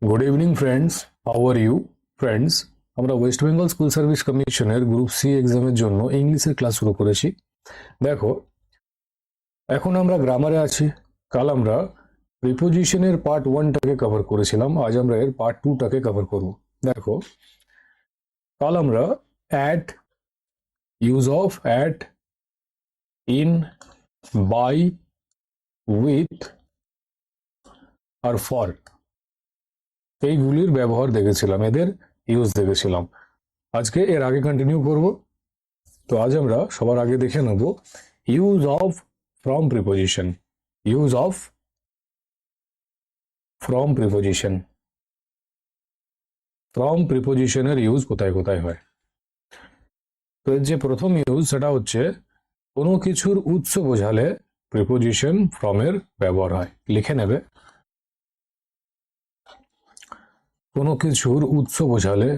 Good evening friends, how are you friends? আমরা West Bengal school service কমিশনের group C এক্সামের জন্য ইংলিশের ক্লাস শুরু করেছি। দেখো, এখন আমরা গ্রামারে আছি। কাল আমরা প্রিপোজিশনের পার্ট 1টাকে কভার করেছিলাম, আজ আমরা এর পার্ট 2টাকে কভার করব। দেখো, কাল আমরা at, use of at, in, by, with আর ফর এইগুলির ব্যবহার দেখেছিলাম, এদের ইউজ দেখেছিলাম। আজকে এর আগে কন্টিনিউ করব। তো আজ আমরা সবার আগে দেখে নেব use of from preposition. Use of from preposition. From প্রিপোজিশনের ইউজ কোথায় কোথায় হয়। তো এর যে প্রথম ইউজ সেটা হচ্ছে কোনো কিছুর উৎস বোঝালে প্রিপোজিশন ফ্রম এর ব্যবহার হয়। লিখে নেবে, কোনো কিছুর উৎস বোঝালে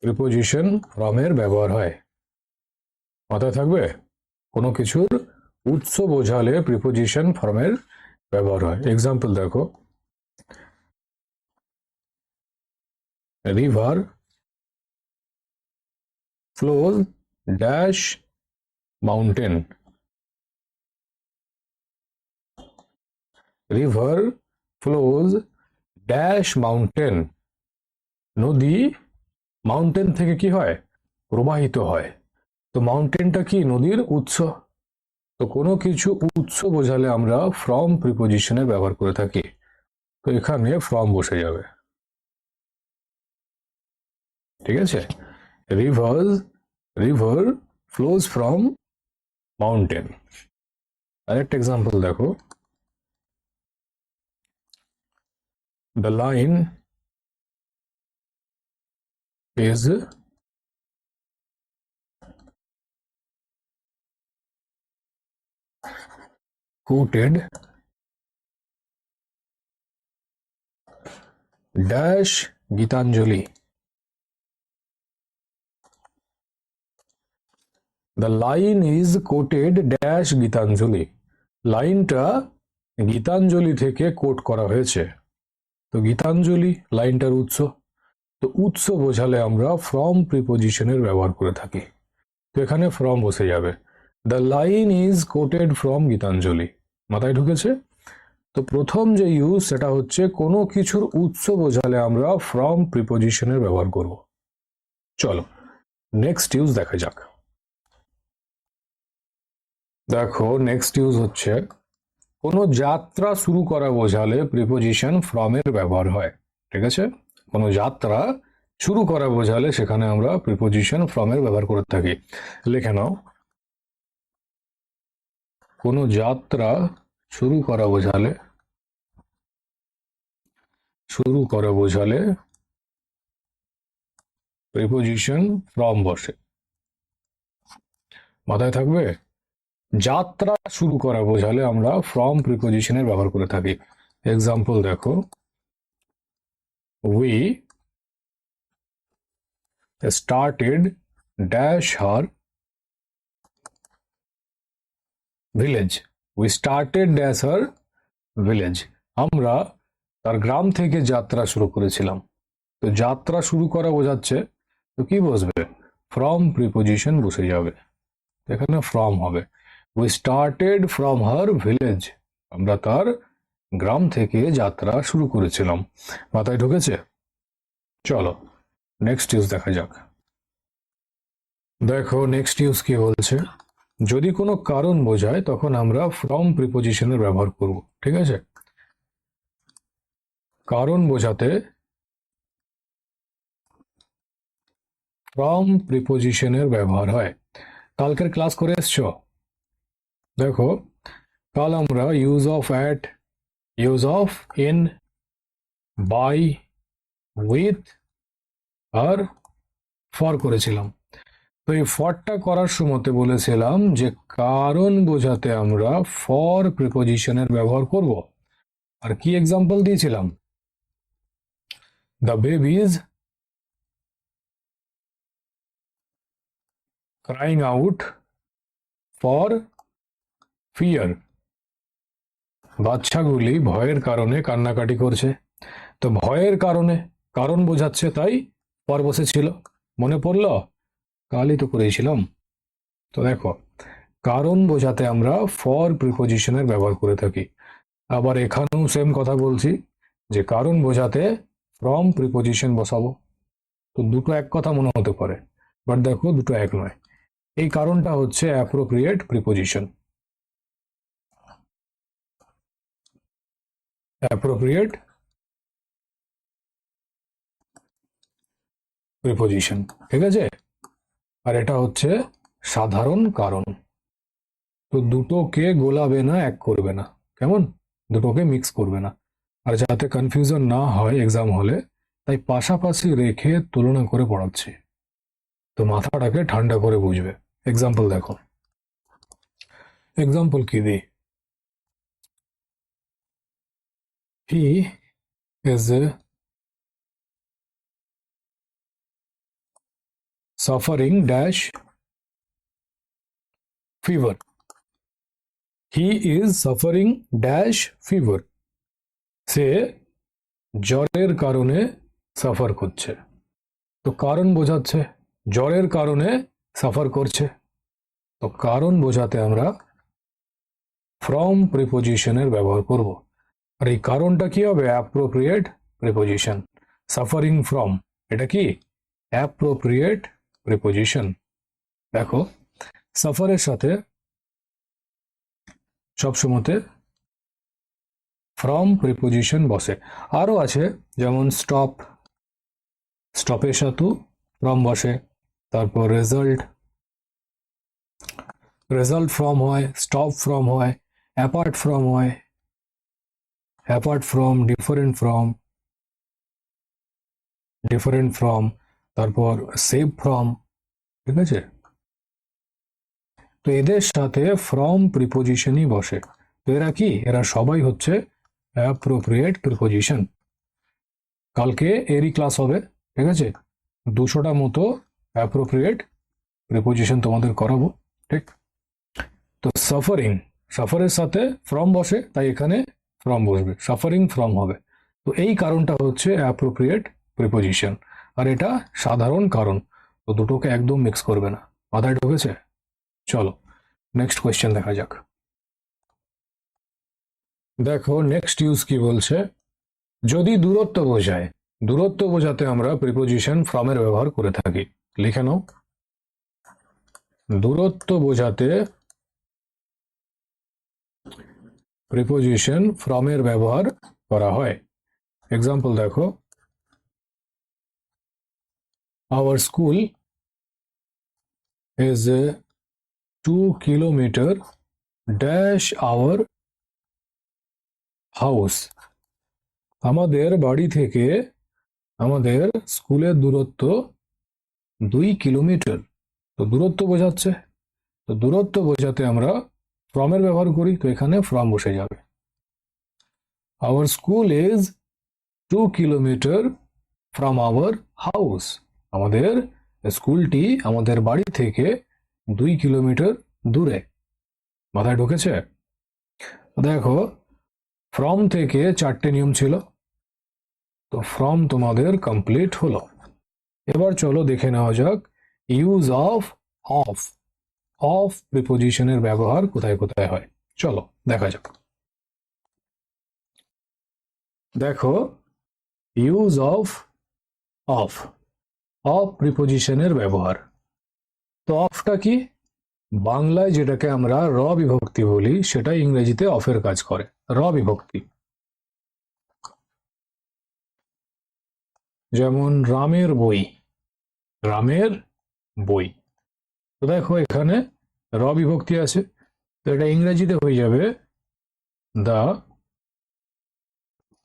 প্রিপোজিশন ফ্রম এর ব্যবহার হয়। মাথায় থাকবে, কোনো কিছুর উৎস বোঝালে প্রিপোজিশন ফ্রম এর ব্যবহার হয়। এক্সাম্পল দেখো, river flows dash mountain. River flows dash mountain. নদী মাউন্টেন থেকে কি হয়? প্রবাহিত হয়। তো মাউন্টেনটা কি? নদীর উৎস। তো কোনো কিছু উৎস বোঝালে আমরা ফ্রম প্রিপোজিশনের ব্যবহার করে থাকি। তো এখানে ফ্রম বসে যাবে, ঠিক আছে? River flows from mountain. আরেকটা এক্সাম্পল দেখো, the line is quoted dash Gitanjali. The line is quoted dash Gitanjali. লাইনটা গীতাঞ্জলি থেকে কোট করা হয়েছে। তো গীতাঞ্জলি লাইনটার উৎস। তো উৎস বোঝালে আমরা ফ্রম প্রিপোজিশনের ব্যবহার করে থাকি। তো এখানে ফ্রম বসে যাবে। The line is quoted from Gitanjali. মাথায় ঢুকেছে? তো প্রথম যে ইউজ সেটা হচ্ছে কোনো কিছুর উৎস বোঝালে আমরা ফ্রম প্রিপোজিশনের ব্যবহার করব। চলো নেক্সট ইউজ দেখা যাক। দেখো, নেক্সট ইউজ হচ্ছে কোনো যাত্রা শুরু করা বোঝালে প্রিপোজিশন ফ্রম এর ব্যবহার হয়। ঠিক আছে? কোনো যাত্রা শুরু করা বোঝালে সেখানে আমরা প্রিপোজিশন ফ্রম এর ব্যবহার করে থাকি। লিখে নাও, কোনো যাত্রা শুরু করা বোঝালে প্রিপোজিশন ফ্রম বসে। মাথায় থাকবে, যাত্রা শুরু করা বোঝালে আমরা ফ্রম প্রিপোজিশনের ব্যবহার করে থাকি। এক্সাম্পল দেখো, we started dash her village. We started dash her village. আমরা তার গ্রাম থেকে যাত্রা শুরু করেছিলাম। তো যাত্রা শুরু করা বোঝাচ্ছে, তো কি বসবে? ফ্রম প্রিপোজিশন বসে যাবে। এখানে ফ্রম হবে। We started from her village. আমরা তার গ্রাম থেকে যাত্রা শুরু করেছিলাম। মাথায় ঢুকেছে? চলো নেক্সট ইউজ দেখা যাক। দেখো, নেক্সট ইউজ কি বলছে, যদি কোনো কারণ বোঝায় তখন আমরা ফ্রম প্রিপোজিশনের ব্যবহার করব। ঠিক আছে? কারণ বোঝাতে ফ্রম প্রিপোজিশনের ব্যবহার হয়। কালকের ক্লাস করে এসছো? দেখো, কাল আমরা use of at, use of in, by, with আর ফর করেছিলাম। তো এই ফরটা করার সময়তে বলেছিলাম যে কারণ বোঝাতে আমরা ফর প্রিপোজিশনের ব্যবহার করব। আর কি এক্সাম্পল দিয়েছিলাম? The babies crying out for fear. বাচ্চাগুলি ভয়ের কারণে কান্নাকাটি করছে। তো ভয়ের কারণে কারণ বোঝাচ্ছে, তাই পর বসেছিল। মনে পড়লো? কালই তো করেছিলাম। তো দেখো, কারণ বোঝাতে আমরা ফর প্রিপোজিশনের ব্যবহার করে থাকি। আবার এখানেও সেম কথা বলছি যে কারণ বোঝাতে ফ্রম প্রিপোজিশন বসাবো। তো দুটো এক কথা মনে হতে পারে, বাট দেখো দুটো এক নয়। এই কারণটা হচ্ছে অ্যাপ্রোপ্রিয়েট প্রিপোজিশন। অ্যাপ্রোপ্রিয়েট প্রিপোজিশন, ঠিক আছে? আর এটা হচ্ছে সাধারণ কারণ। তো দুটোকে গোলাবে না, এক করবে না, কেমন? দুটোকে মিক্স করবে না। আর যাতে কনফিউশন না হয় এক্সাম হলে, তাই পাশাপাশি রেখে তুলনা করে পড়াচ্ছি। তো মাথাটাকে ঠান্ডা করে বুঝবে। এক্সাম্পল দেখো, এক্সাম্পল কি দিই? He is suffering dash fever. He is suffering dash fever. সে জ্বরের কারণে সাফার করছে। তো কারণ বোঝাচ্ছে, জ্বরের কারণে সাফার করছে। তো কারণ বোঝাতে আমরা ফ্রম প্রিপোজিশনের ব্যবহার করব। আর এই কারণটা কি হবে? Appropriate preposition. সাফারিং ফ্রম, এটা কি অ্যাপ্রোপ্রিয়েট প্রিপোজিশন। দেখো, সাফারের সাথে সবসময়তে ফ্রম প্রিপোজিশন বসে। আরও আছে, যেমন স্টপ, স্টপের সাথেও ফ্রম বসে। তারপর রেজাল্ট, রেজাল্ট ফ্রম হয়, স্টপ ফ্রম হয়, অ্যাপার্ট ফ্রম হয়, apart from, different from, different from, তারপর সেভ ফ্রম, ঠিক আছে? তো এদের সাথে ফ্রম প্রিপোজিশনই বসে। তো এরা কি? এরা সবাই হচ্ছে অ্যাপ্রোপ্রিয়েট প্রিপোজিশন। কালকে এরই ক্লাস হবে, ঠিক আছে? 200টা মতো অ্যাপ্রোপ্রিয়েট প্রিপোজিশন তোমাদের করাবো, ঠিক? তো সাফারিং, সাফারের সাথে ফ্রম বসে, তাই এখানে ফ্রম বসবে, সাফারিং ফ্রম হবে। তো এই কারণটা হচ্ছে অ্যাপ্রোপ্রিয়েট প্রিপোজিশন। আর এটা সাধারণ কারণ। তো দুটোকে একদম মিক্স করবে না। মাথায় ঢুকেছে? চলো নেক্সট কোয়েশ্চেন দেখা যাক। দেখো নেক্সট ইউজ কি বলছে, যদি দূরত্ব বোঝায়, দূরত্ব বোঝাতে আমরা প্রিপোজিশন ফ্রমের ব্যবহার করে থাকি। লিখে নাও, দূরত্ব বোঝাতে প্রিপোজিশন ফ্রমের ব্যবহার করা হয়। এক্সাম্পল দেখো, our school is 2 kilometre dash our house. আমাদের বাড়ি থেকে আমাদের স্কুলের দূরত্ব 2 কিলোমিটার। তো দূরত্ব বোঝাচ্ছে, তো দূরত্ব বোঝাতে আমরা ফ্রমের ব্যবহার করি। তো এখানে ফ্রম বসে যাবে। Our school is 2 kilometre from our house. আমাদের স্কুলটি আমাদের বাড়ি থেকে 2 কিলোমিটার দূরে। মাথায় ঢুকেছে? দেখো, ফ্রম থেকে 4টে নিয়ম ছিল। তো ফ্রম তোমাদের কমপ্লিট হলো। এবার চলো দেখে নেওয়া যাক ইউজ অফ অফ। অফ প্রিপোজিশনের ব্যবহার কোথায় কোথায় হয়, চলো দেখা যাক। দেখো, ইউজ অফ অফ, অফ প্রিপোজিশনের ব্যবহার। তো অফটা কি? বাংলায় যেটাকে আমরা র বিভক্তি বলি, সেটা ইংরেজিতে অফের কাজ করে। র বিভক্তি, যেমন রামের বই, রামের বই। তো দেখো এখানে র বিভক্তি আছে। তো এটা ইংরেজিতে হয়ে যাবে দ্য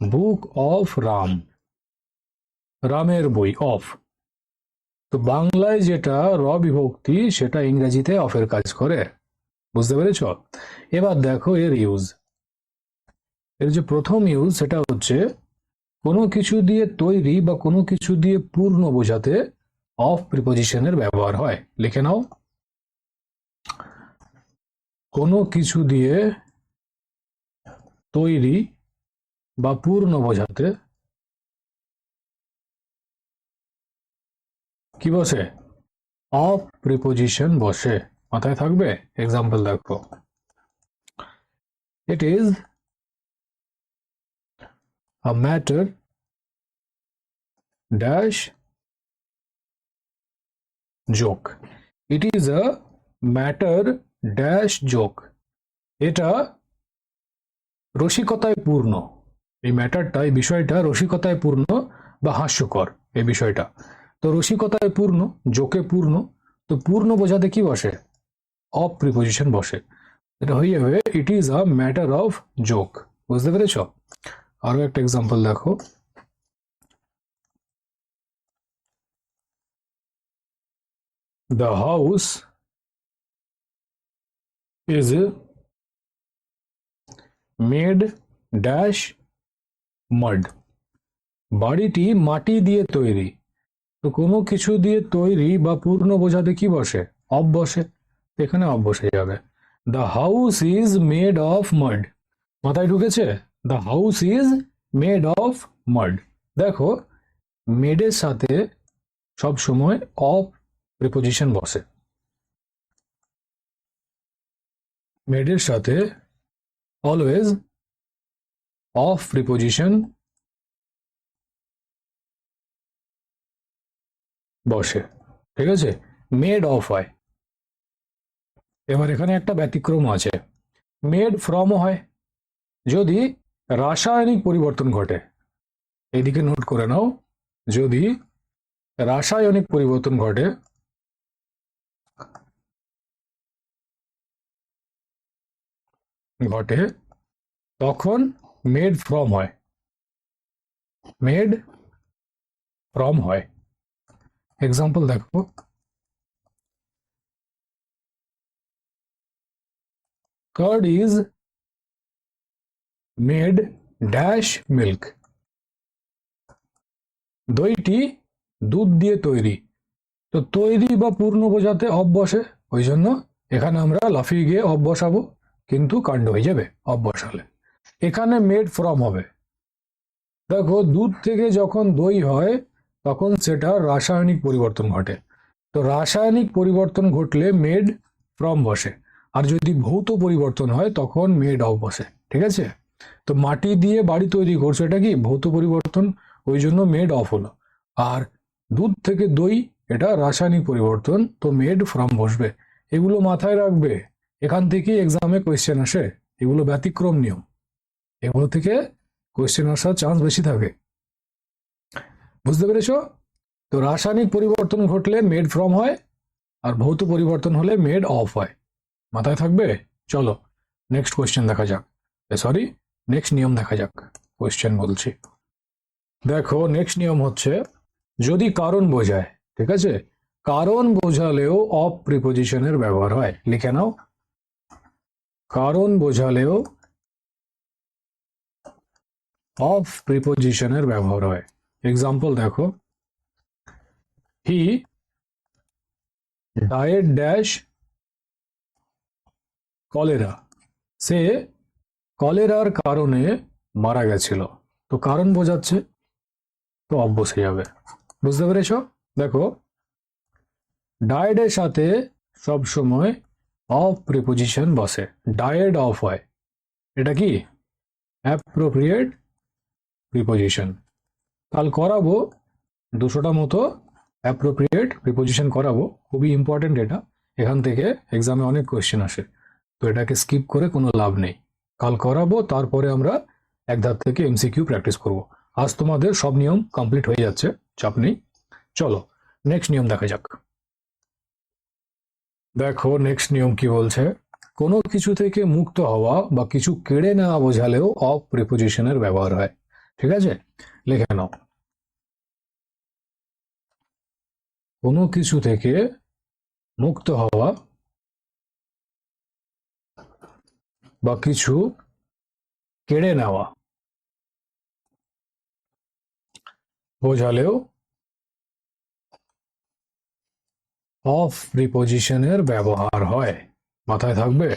বুক অফ রাম, রামের বই, অফ। তো বাংলায় যেটা র বিভক্তি, সেটা ইংরেজিতে অফের কাজ করে। বুঝতে পেরেছ? এবার দেখো এর ইউজ। এর যে প্রথম ইউজ, সেটা হচ্ছে কোনো কিছু দিয়ে তৈরি বা কোনো কিছু দিয়ে পূর্ণ বোঝাতে অফ প্রিপোজিশনের ব্যবহার হয়। লিখে নাও, কোনো কিছু দিয়ে তৈরি বা পূর্ণ বোঝাতে কি বসে? অফ প্রিপোজিশন বসে। মাথায় থাকবে? এক্সাম্পল দেখো, it is a matter dash joke. It is a matter dash joke. এটা রসিকতায় পূর্ণ। এই ম্যাটারটা, এই বিষয়টা রসিকতায় পূর্ণ বা হাস্যকর এই বিষয়টা। তো রসিকতায় পূর্ণ, জোকে পূর্ণ। তো পূর্ণ বোঝাতে কি বসে? অফ প্রিপোজিশন বসে। এটা হয়ে যাবে it is a matter of joke. বুঝতে পেরেছ? আরো একটা এক্সাম্পল দেখো, the house is made dash mud. বাড়িটি মাটি দিয়ে তৈরি। তো কোনো কিছু দিয়ে তৈরি বা পূর্ণ বোঝাতে কি বসে? অফ বসে। এখানে অফ বসে যাবে। The house is made of mud. মাথায় ঢুকেছে? The house is made of mud. দেখো, মেডের সাথে সব সময় অফ প্রিপোজিশন বসে। মেডের সাথে অলওয়েজ অফ প্রিপোজিশন বসে। ঠিক আছে? মেড অফ হয়। এবার এখানে একটা ব্যতিক্রম আছে, মেড ফ্রম হয়। যদি রাসায়নিক পরিবর্তন ঘটে, এদিকে নোট করে নাও, যদি রাসায়নিক পরিবর্তন ঘটে তখন মেড ফ্রম হয়। মেড ফ্রম হয়। এক্সাম্পল দেখো, curd is made dash milk. দইটি দুধ দিয়ে তৈরি। তো তৈরি বা পূর্ণ বোঝাতে অফ বসে, ওই জন্য এখানে আমরা লাফিয়ে গিয়ে অফ বসাবো, কিন্তু কাণ্ড হয়ে যাবে অফ বসালে। এখানে মেড ফ্রম হবে। দেখো, দুধ থেকে যখন দই হয় তখন সেটা রাসায়নিক পরিবর্তন ঘটে। তো রাসায়নিক পরিবর্তন ঘটলে মেড ফ্রম বসে। আর যদি ভৌত পরিবর্তন হয় তখন মেড অফ বসে। ঠিক আছে? তো মাটি দিয়ে বাড়ি তৈরি করছে, এটা কি ভৌত পরিবর্তন, ওই জন্য মেড অফ হলো। আর দুধ থেকে দই, এটা রাসায়নিক পরিবর্তন, তো মেড ফ্রম বসবে। এগুলো মাথায় রাখবে, এখান থেকে এক্সামে কোয়েশ্চেন আসে। এগুলো ব্যতিক্রম নিয়ম, এগুলো থেকে কোয়েশ্চেন আসার চান্স বেশি থাকে। বুঝতে পেরেছো? তো রাসায়নিক পরিবর্তন ঘটলে মেড ফ্রম হয়, আর ভৌত পরিবর্তন হলে মেড অফ হয়। মাথায় থাকবে? চলো নেক্সট কোয়েশ্চেন দেখা যাক। সরি, নেক্সট নিয়ম দেখা যাক। কোয়েশ্চেন বলছি, দেখো নেক্সট নিয়ম হচ্ছে, যদি কারণ বোঝায়, ঠিক আছে, কারণ বোঝালেও অফ প্রিপোজিশনের ব্যবহার হয়। লিখে নাও, কারণ বোঝালেও অফ প্রিপোজিশনের ব্যবহার হয়। এক্সাম্পল দেখো, হি ডায়েট ড্যাশ কলেরা। সে কলেরার কারণে মারা গেছিল। তো কারণ বোঝাচ্ছে, তো অফ বসে যাবে। বুঝতে পেরেছো? দেখো, ডায়েটের সাথে সব সময় অফ প্রিপোজিশন বসে। ডায়েট অফ হয়, এটা কি অ্যাপ্রোপ্রিয়েট প্রিপোজিশন। কাল করাবো 200টা মতো অ্যাপ্রোপ্রিয়েট প্রিপোজিশন করাবো, খুবই ইম্পর্টেন্ট এটা। এখান থেকে এক্সামে অনেক কোয়েশ্চেন আসে, তো এটাকে স্কিপ করে কোনো লাভ নেই। কাল করাবো, তারপরে আমরা এক ধাপ থেকে এমসিকিউ প্র্যাকটিস করব। আজ তোমাদের সব নিয়ম কমপ্লিট হয়ে যাচ্ছে, চাপ নেই। চলো নেক্সট নিয়ম দেখা যাক। দেখো নেক্সট নিয়ম কি বলছে, কোনো কিছু থেকে মুক্ত হওয়া বা কিছু কেড়ে নেওয়া বোঝালেও অফ প্রিপোজিশনের ব্যবহার হয়। ঠিক আছে? লিখে নাও, কোনো কিছু থেকে মুক্ত হওয়া বা কিছু কেড়ে নেওয়া বোঝালেও অফ প্রিপোজিশনের ব্যবহার হয়। মাথায় থাকবে?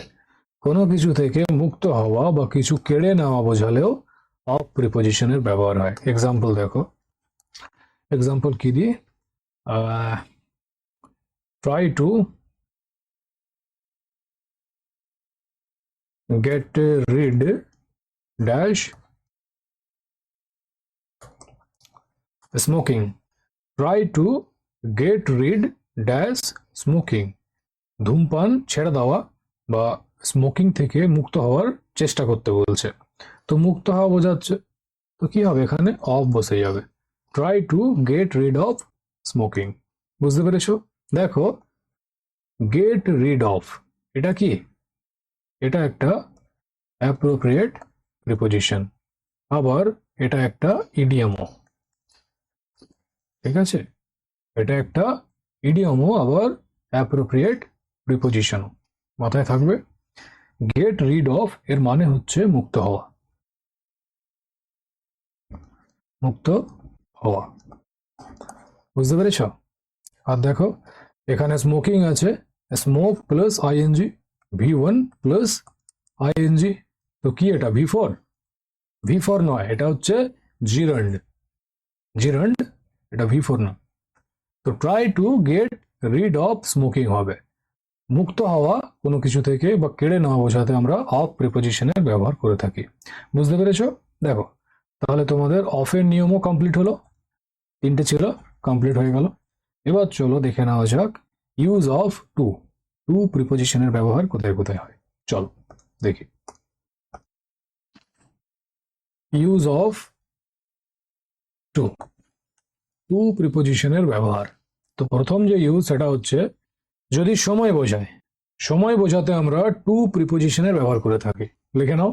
কোনো কিছু থেকে মুক্ত হওয়া বা কিছু কেড়ে নেওয়া বোঝালেও অফ প্রিপোজিশনের ব্যবহার হয়। এক্সাম্পল দেখো, এক্সাম্পল কি দিয়ে, try to get rid dash smoking, try to get rid dash smoking, ধূমপান ছেড়ে দেওয়া বা স্মোকিং থেকে মুক্ত হওয়ার চেষ্টা করতে বলছে। তো মুক্ত হওয়া বোঝাচ্ছে, তো কি হবে এখানে অফ বসে যাবে, try to get rid of smoking. বুঝতে পেরেছো? দেখো, গেট রিড অফ এটা কি, এটা একটা অ্যাপ্রোপ্রিয়েট প্রিপোজিশন, আবার এটা একটা ইডিয়মও। ঠিক আছে, এটা একটা ইডিয়মও আবার অ্যাপ্রোপ্রিয়েট প্রিপোজিশন, মাথায় থাকবে। গেট রিড অফ এর মানে হচ্ছে মুক্ত হওয়া, মুক্ত হওয়া। বুঝতে পেরেছ? আর দেখো, এখানে স্মোকিং আছে, smoke plus ING, V1 plus ING, তো কি এটা V4? V4 নয়, এটা হচ্ছে জিরান্ড, জিরান্ড, এটা V4 না। তো try to get rid of smoking হবে মুক্ত হওয়া কোনো কিছু থেকে বা কেড়ে নেওয়া বোঝাতে আমরা অফ প্রিপোজিশনের ব্যবহার করে থাকি। বুঝতে পেরেছো? দেখো, তাহলে তোমাদের অফের নিয়মও কমপ্লিট হলো, তিনটে ছিল, কমপ্লিট হয়ে গেল। এবার চলো দেখে নেওয়া যাক ইউজ অফ টু, টু প্রিপোজিশনের ব্যবহার কোথায় কোথায় হয়। চলো দেখি ইউজ অফ টু, টু প্রিপোজিশনের ব্যবহার। তো প্রথম যে ইউজ সেটা হচ্ছে যদি সময় বোঝায়, সময় বোঝাতে আমরা টু প্রিপোজিশনের ব্যবহার করে থাকি। লিখে নাও,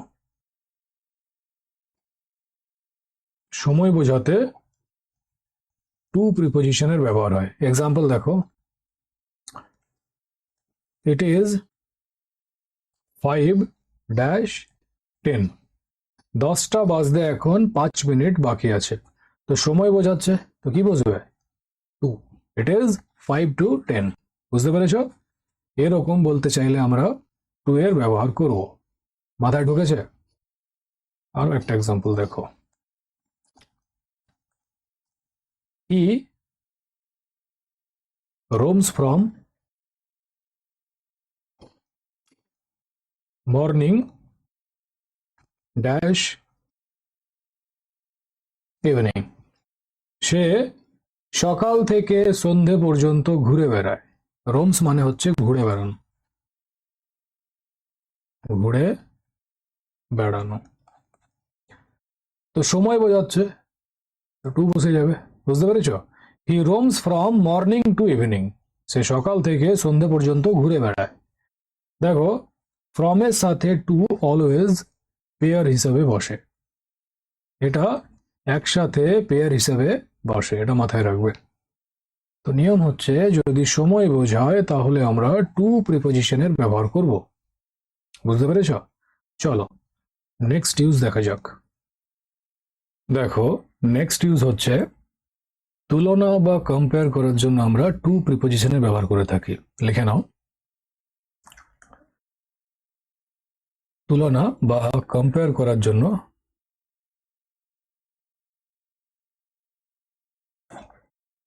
সময় বোঝাতে টু প্রিপোজিশনের ব্যবহার হয়। এক্সাম্পল দেখো, ইট ইজ 5-10, 10টা বাজতে এখন 5 মিনিট বাকি আছে। তো সময় বোঝাচ্ছে, তো কি বুঝবে? To, it is 5 to 10। বুঝতে পেরেছ? এরকম বলতে চাইলে আমরা টু এর ব্যবহার করব। মাথায় ঢুকেছে? আরো একটা এক্সাম্পল দেখো, হি roams from morning dash evening, সে সকাল থেকে সন্ধে পর্যন্ত ঘুরে বেড়ায়। রোমস মানে হচ্ছে ঘুরে বেড়ানো, ঘুরে বেড়ানো। তো সময় বোঝাচ্ছে, তো টু বসে যাবে। বুঝতে পেরেছ? হি রোমস ফ্রম মর্নিং টু ইভিনিং, সে সকাল থেকে সন্ধে পর্যন্ত ঘুরে বেড়ায়। দেখো, ফ্রমের সাথে টু অলওয়েজ পেয়ার হিসাবে বসে, এটা একসাথে পেয়ার হিসাবে বসে, এটা মাথায় রাখবে। তো নিয়ম হচ্ছে যদি সময় বোঝায় তাহলে আমরা টু প্রিপোজিশনের ব্যবহার করব। বুঝতে পেরেছ? চলো নেক্সট ইউজ দেখা যাক। দেখো, নেক্সট ইউজ হচ্ছে তুলনা বা কম্পেয়ার করার জন্য আমরা টু প্রিপোজিশনের ব্যবহার করে থাকি। লিখে নাও, তুলনা বা কম্পেয়ার করার জন্য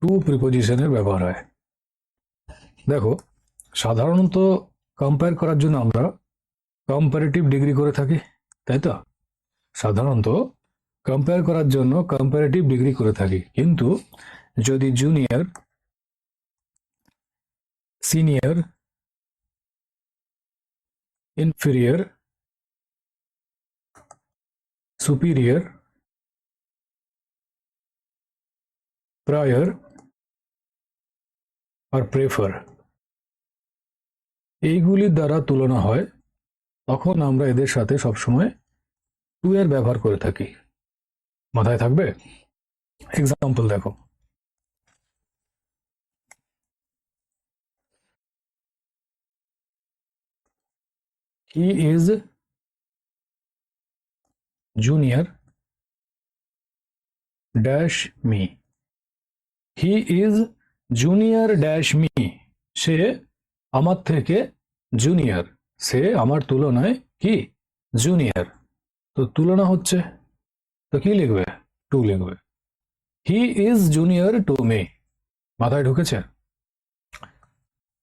টু প্রিপোজিশনের ব্যবহার হয়। দেখো, সাধারণত কম্পেয়ার করার জন্য আমরা কম্পারেটিভ ডিগ্রি করে থাকি, তাই তো? সাধারণত কম্পেয়ার করার জন্য কম্পারেটিভ ডিগ্রি করে থাকি, কিন্তু যদি junior, senior, inferior, superior, prior আর প্রেফার এইগুলির দ্বারা তুলনা হয়, তখন আমরা এদের সাথে সবসময় টু এর ব্যবহার করে থাকি। মাথায় থাকবে? এক্সাম্পল দেখো, he is junior dash me, he is junior dash me, সে আমার থেকে জুনিয়র। সে আমার তুলনায় কি জুনিয়র, তো তুলনা হচ্ছে, তো কি লিখবে, টু লিখবে। হি ইজ জুনিয়র টু মি, মাথায় ঢুকেছে?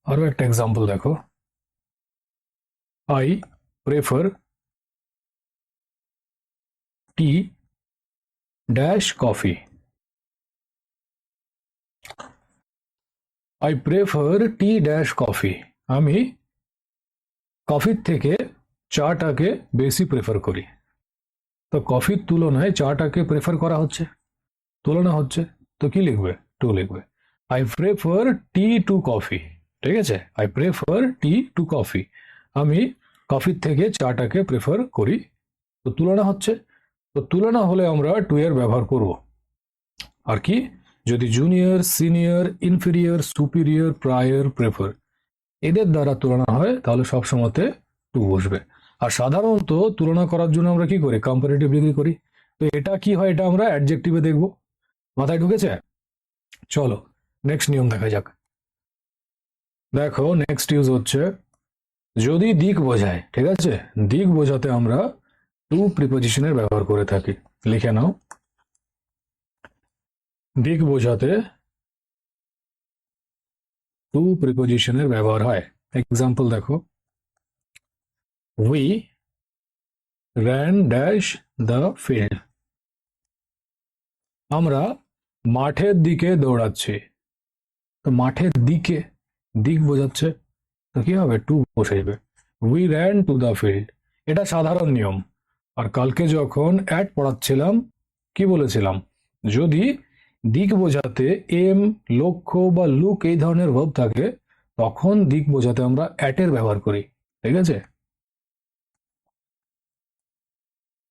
আরো একটা এক্সাম্পল দেখো, I prefer T dash coffee. I prefer T dash coffee, আমি কফির থেকে চাটাকে বেশি প্রেফার করি। তো কফির তুলনায় চাটাকে প্রেফার করা হচ্ছে, তুলনা হচ্ছে, তো কি লিখবে, টু লিখবে। I prefer T to coffee, ঠিক আছে, I prefer T to coffee, আমি কফির থেকে চাটাকে প্রেফার করি, তো তুলনা হচ্ছে। তো তুলনা হলে আমরা টু এর ব্যবহার করব। আর কি, যদি junior, senior, inferior, superior, prior, prefer এদের দ্বারা তুলনা হয় তাহলে সবসময়তে টু বসবে। আর সাধারণত তুলনা করার জন্য আমরা কি করি, কম্পারেটিভ ডিগ্রি করি। তো এটা কি হয়, এটা আমরা অ্যাডজেক্টিভে দেখব। মাথায় ঢুকেছে? চলো নেক্সট নিয়ম দেখা যাক। দেখো নেক্সট ইউজ হচ্ছে যদি দিক বোঝায়, ঠিক আছে, দিক বোঝাতে আমরা টু প্রিপোজিশনের ব্যবহার করে থাকি। লিখে নাও, দিক বোঝাতে টু প্রিপোজিশনের ব্যবহার হয়। এক্সাম্পল দেখো, we ran dash the field, আমরা মাঠের দিকে দৌড়াচ্ছি। তো মাঠের দিকে, দিক বোঝাচ্ছে, তো কি হবে, টু বসে যাবে। We ran to the field, এটা সাধারণ নিয়ম। আর কালকে যখন অ্যাড পড়াচ্ছিলাম কি বলেছিলাম, যদি দিক বোঝাতে এম, লক্ষ্য বা লুক এই ধরনের ভার্ব থাকে তখন দিক বোঝাতে আমরা অ্যাটের ব্যবহার করি, ঠিক আছে।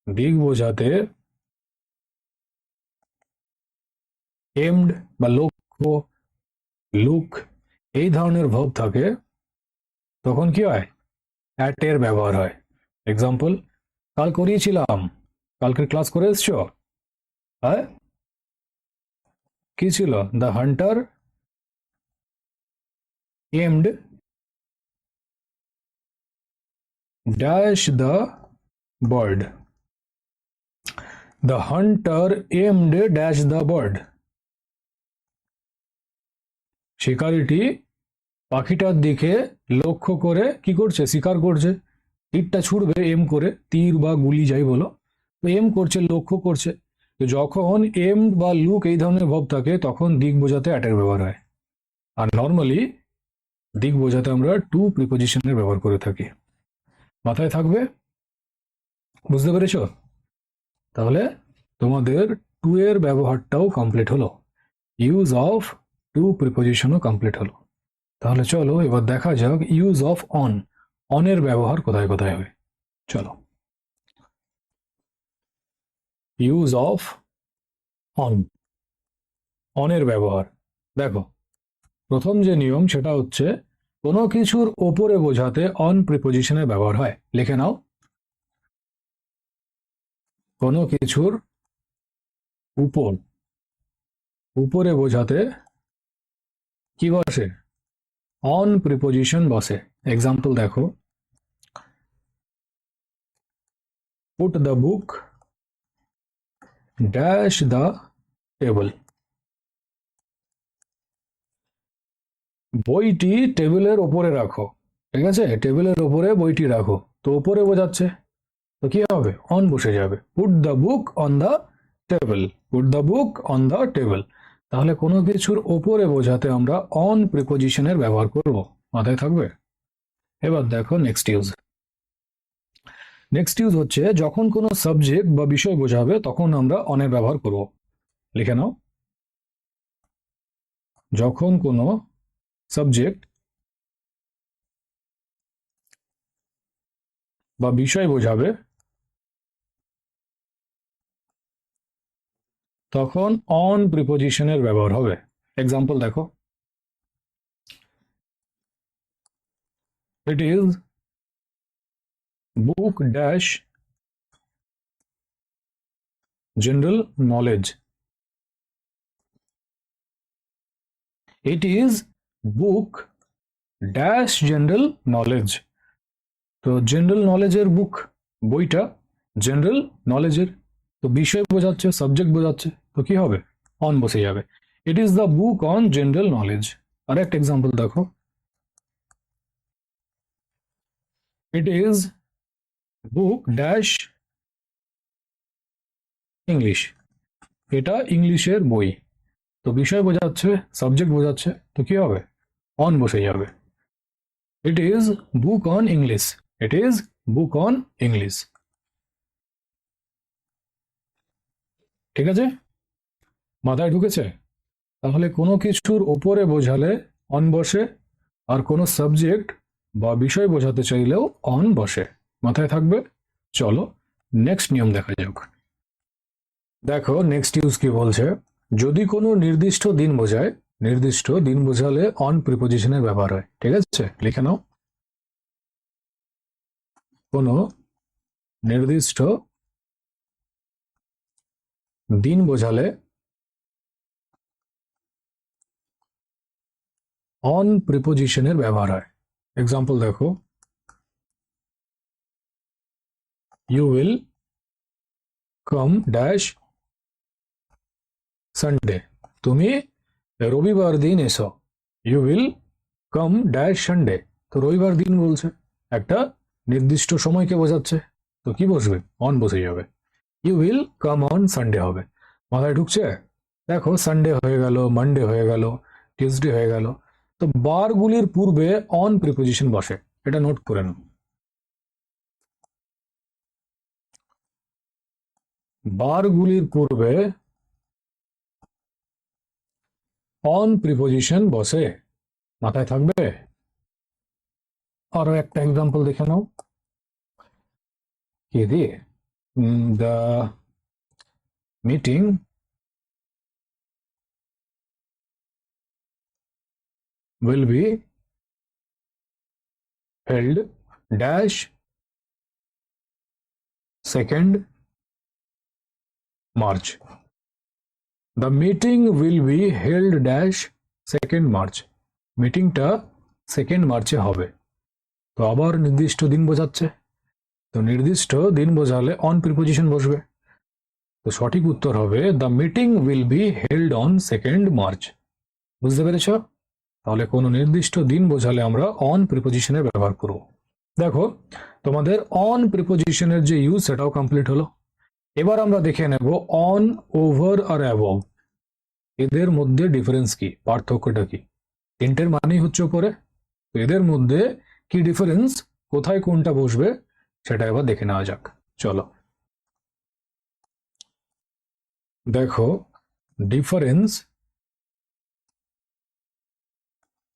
দিক বোঝাতে এমড বা লক্ষ্য, লুক এই ধরনের ভার্ব থাকে তখন কি হয়, অ্যাটের ব্যবহার হয়। এক্সাম্পল, কাল করিয়েছিলাম, কালকের ক্লাস করে এসছো? হ্যাঁ, কি ছিল, the hunter aimed dash the bird, the hunter aimed dash the bird, শিকারিটি পাখিটার দিকে লক্ষ্য করে কি করছে, শিকার করছে। তীরটা ছুড়বে এম করে, তীর বা গুলি যাই বলো, তো এম করছে, লক্ষ্য করছে। তো যখন এম বা লুক এই ধরনের ভাব থাকে তখন দিক বোঝাতে অ্যাটের ব্যবহার হয়। আর নর্মালি দিক বোঝাতে আমরা টু প্রিপোজিশনের ব্যবহার করে থাকি। মাথায় থাকবে, বুঝতে পেরেছ? তাহলে তোমাদের টু এর ব্যবহারটাও কমপ্লিট হলো, ইউজ অফ টু প্রিপোজিশনও কমপ্লিট হলো। তাহলে চলো এবার দেখা যাক ইউজ অফ অন, অনের ব্যবহার কোথায় কোথায় হয়। চলো, ইউজ অফ অন, অনের ব্যবহার দেখো। প্রথম যে নিয়ম সেটা হচ্ছে কোনো কিছুর ওপরে বোঝাতে অন প্রিপোজিশনের ব্যবহার হয়। লিখে নাও, কোনো কিছুর উপর, উপরে বোঝাতে কি বসে, অন প্রিপোজিশন বসে। এক্সাম্পল দেখো, put the book dash the table, বইটি টেবিলের ওপরে রাখো, ঠিক আছে, টেবিলের ওপরে বইটি রাখো, তো ওপরে বোঝাচ্ছে, তো কি হবে, অন বসে যাবে। Put the book on the table, put the book on the table. তাহলে কোনো কিছুর ওপরে বোঝাতে আমরা অন প্রিপোজিশনের ব্যবহার করব। মাথায় থাকবে? এবার দেখো নেক্সট ইউজ। নেক্সট ইউজ হচ্ছে যখন কোনো সাবজেক্ট বা বিষয় বোঝাবে তখন আমরা অনের ব্যবহার করব। লিখে নাও, যখন কোনো সাবজেক্ট বা বিষয় বোঝাবে তখন অন প্রিপোজিশনের ব্যবহার হবে। এক্সাম্পল দেখো, it is book dash general knowledge, it is book dash general knowledge. তো জেনারেল নলেজের বুক, বইটা জেনারেল নলেজের, তো বিষয় বোঝাচ্ছে, সাবজেক্ট বোঝাচ্ছে, তো কি হবে, অন বসে যাবে। It is the book on general knowledge. আর একটা এক্সাম্পল দেখো, it is book dash English, এটা ইংলিশের বই, তো বিষয় বোঝাচ্ছে, সাবজেক্ট বোঝাচ্ছে, তো কি হবে, অন বসে যাবে। It is book on English, it is book on English. ঠিক আছে, মাথায় ঢুকেছে? তাহলে কোনো কিছুর ওপরে বোঝালে অন বসে, আর কোনো সাবজেক্ট বা বিষয় বোঝাতে চাইলেও অন বসে। মাথায় থাকবে। চলো নেক্সট নিয়ম দেখা যাক। দেখো নেক্সট ইউজ কি বলছে, যদি কোনো নির্দিষ্ট দিন বোঝায়, নির্দিষ্ট দিন বোঝালে অন প্রিপোজিশনের ব্যবহার হয়। ঠিক আছে, লিখে নাও। কোনো নির্দিষ্ট দিন বোঝালে অন প্রিপোজিশনের ব্যবহার হয়। এক্সাম্পল দেখো, you will come dash Sunday, তুমি রবিবার দিন এসো। You will come dash Sunday, তো রবিবার দিন বলছে, একটা নির্দিষ্ট সময়কে বোঝাচ্ছে, তো কি বসবে, অন বসে যাবে। You will come on Sunday হবে। মাথায় ঢুকছে? দেখো সানডে হয়ে গেল, মানডে হয়ে গেল, টিউসডে হয়ে গেল, তো বারগুলির পূর্বে অন প্রিপোজিশন বসে, এটা নোট করে নাও। বারগুলির পূর্বে অন প্রিপোজিশন বসে, মাথায় থাকবে। আরো একটা এক্সাম্পল দেখে নাও, কি দিয়ে, the meeting will be held dash 2nd March. The meeting will be held dash 2nd March. মিটিংটা 2nd মার্চে হবে, তো আবার নির্দিষ্ট দিন বোঝাচ্ছে, তো নির্দিষ্ট দিন বোঝালে অন প্রিপোজিশন বসবে, তো সঠিক উত্তর হবে the meeting will be held on 2nd March. বুঝতে পেরেছ? তাহলে কোনো নির্দিষ্ট দিন বোঝালে আমরা অন প্রিপোজিশনের ব্যবহার করব। দেখো তোমাদের অন প্রিপোজিশনের যে ইউজ সেটাও কমপ্লিট হলো। এবার আমরা দেখে নেব অন, ওভার আর অ্যাবভ, এদের মধ্যে ডিফারেন্স কি, পার্থক্যটা কি। তিনটের মানেই হচ্ছে উপরে, তো এদের মধ্যে কি ডিফারেন্স, কোথায় কোনটা বসবে সেটা এবার দেখে নেওয়া যাক। চলো দেখো, difference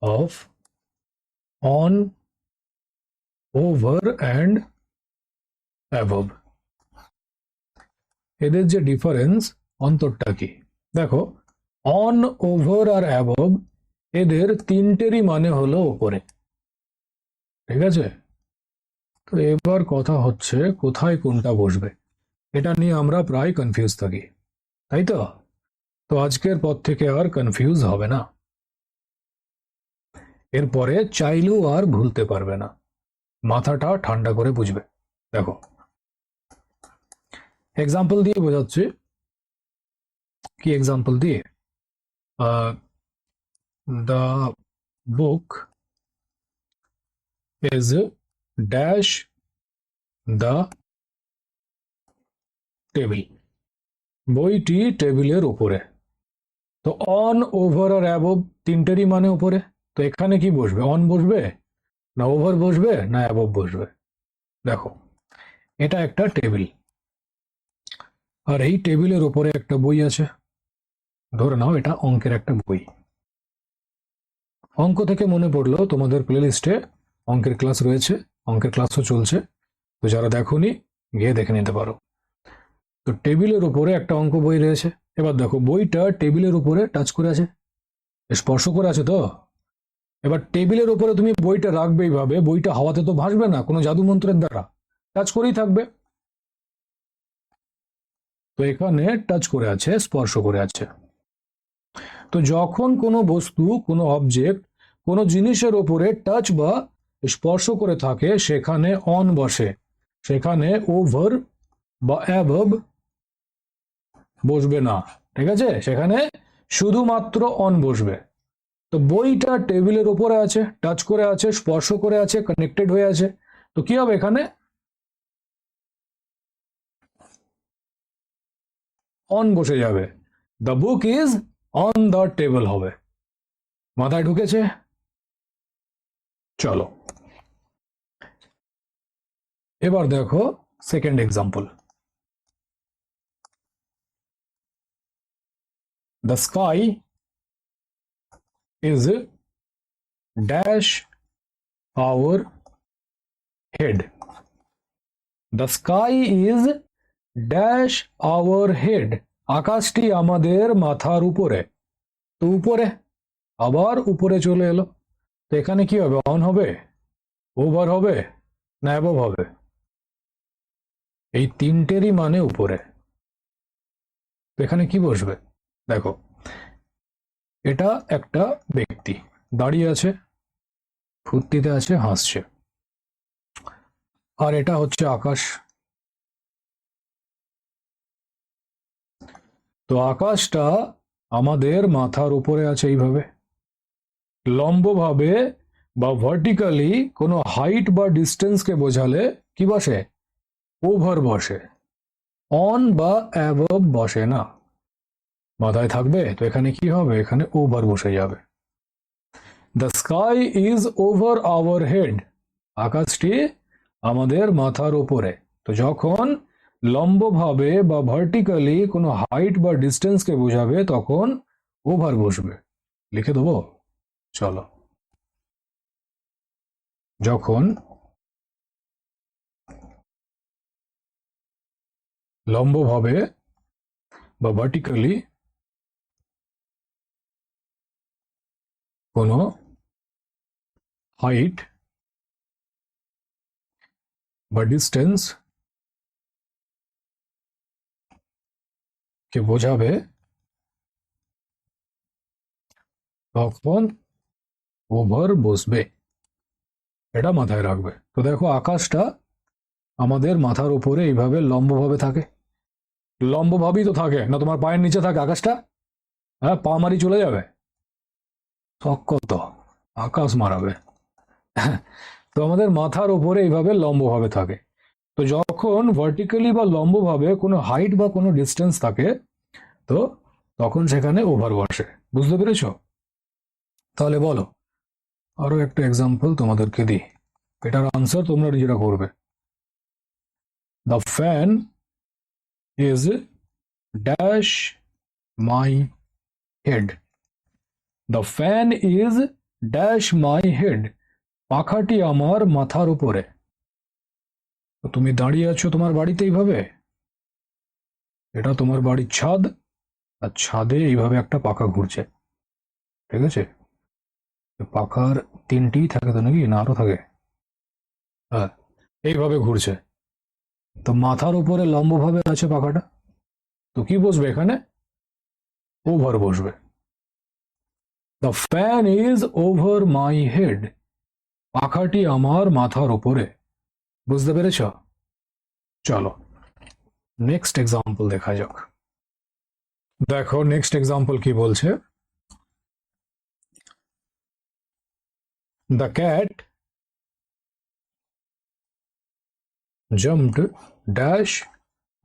of on, over and above, এদের যে ডিফারেন্স, অন্তরটা কি। দেখো অন, ওভার আর অ্যাবভ, এদের তিনটেরই মানে হলো ওপরে। ঠিক আছে, তো এবার কথা হচ্ছে কোথায় কোনটা বসবে, এটা নিয়ে আমরা প্রায় কনফিউজ থাকি, তাই তো। তো আজকের পর থেকে আর কনফিউজ হবে না, এরপরে চাইলেও আর ভুলতে পারবে না, মাথাটা ঠান্ডা করে বুঝবে। দেখো এক্সাম্পল দিয়ে বোঝাচ্ছি, কি এক্সাম্পল দিয়ে, the book is dash the table, বইটি টেবিলের উপরে। তো অন, ওভার আর অ্যাবভ তিনটেরই মানে উপরে, তো এখানে কি বসবে, অন বসবে না ওভার বসবে না অ্যাবভ বসবে। দেখো এটা একটা টেবিল, আর এই টেবিলের উপরে একটা বই আছে, ধরে নাও এটা অঙ্কের একটা বই। অঙ্ক থেকে মনে পড়লো তোমাদের প্লে লিস্টে অঙ্কের ক্লাস রয়েছে, অঙ্কের ক্লাসও চলছে, তো যারা দেখোনি গিয়ে দেখে নিতে পারো। তো টেবিলের উপরে একটা অঙ্ক বই রয়েছে, এবার দেখো বইটা টেবিলের উপরে টাচ করে আছে, স্পর্শ করে আছে তো। এবার টেবিলের উপরে তুমি বইটা রাখবে এইভাবে, বইটা হাওয়াতে তো ভাসবে না কোনো জাদু মন্ত্রের দ্বারা, টাচ করেই থাকবে। তো এখানে টাচ করে আছে, স্পর্শ করে আছে। তো যখন কোনো বস্তু, কোনো অবজেক্ট, কোনো জিনিসের ওপরে টাচ বা স্পর্শ করে থাকে সেখানে অন বসে, সেখানে ওভার বা অ্যাবভ বসবে না, ঠিক আছে? সেখানে শুধুমাত্র অন বসবে। তো বইটা টেবিলের উপরে আছে, টাচ করে আছে, স্পর্শ করে আছে, কানেক্টেড হয়ে আছে, তো কি হবে এখানে? অন বসে যাবে। The book is on the table হবে। মাথায় ঢুকেছে? চলো এবার দেখো second example. The sky is dash our head. The sky is dash our head. আকাশটি আমাদের মাথার উপরে। তো উপরে, আবার উপরে চলে এলো, তো এখানে কি হবে? অন হবে, ওভার হবে, না অ্যাবভ হবে? এই তিনটেরই মানে উপরে। তো এখানে কি বসবে? দেখো, এটা একটা ব্যক্তি দাঁড়িয়ে আছে, ফুর্তিতে আছে, হাসছে। আর এটা হচ্ছে আকাশ। তো আকাশটা আমাদের মাথার উপরে আছে এইভাবে। লম্বভাবে বা ভার্টিক্যালি কোনো হাইট বা ডিস্টেন্সকে বোঝালে কি বসে? ওভার বসে, অন বা অ্যাবভ বসে না। মাথায় থাকবে? তো এখানে কি হবে? এখানে ওভার বসে যাবে। The sky is over our head. আকাশটি আমাদের মাথার উপরে। তো যখন লম্বভাবে বা ভার্টিক্যালি কোনো হাইট বা ডিস্টেন্সকে বোঝাবে তখন ওভার বসবে। লিখে দেবো? চলো, যখন লম্বভাবে বা ভার্টিক্যালি কোনো হাইট বা ডিস্টেন্স কে বোঝাবে তখন ওভার বসবে। এটা মাথায় রাখবে। তো দেখো, আকাশটা আমাদের মাথার উপরে এইভাবে লম্বভাবে থাকে। লম্বভাবেই তো থাকে, না তোমার পায়ের নিচে থাকে আকাশটা? হ্যাঁ, পা মারি চলে যাবে? কত আকাশ মারাবে। তো আমাদের মাথার উপরে এইভাবে লম্বভাবে থাকে। তো যখন ভার্টিক্যালি বা লম্বভাবে কোনো হাইট বা কোনো ডিস্টেন্স থাকে, তো তখন সেখানে ওভার বসে। বুঝতে পেরেছো? তাহলে বলো, আরো একটা এক্সাম্পল তোমাদেরকে দিই, এটার আনসার তোমরা নিজেরা করবে। The fan is dash my head. The fan is dash my head. পাখাটি আমার মাথার উপরে। তো তুমি দাঁড়িয়ে আছো তোমার বাড়িতে এইভাবে, এটা তোমার বাড়ির ছাদ, আর ছাদে এইভাবে একটা পাখা ঘুরছে, ঠিক আছে? পাখার তিনটি থাকে তো নাকি, না আরো থাকে? হ্যাঁ, এইভাবে ঘুরছে। তো মাথার উপরে লম্বভাবে আছে পাখাটা, তো কি বসবে এখানে? ওভার বসবে। The fan is over my head. পাখাটি আমার মাথার উপরে। বুঝতে পেরেছ? চলো নেক্সট এক্সাম্পল দেখা যাক। দেখো নেক্সট এক্সাম্পল কি বলছে। The cat jumped dash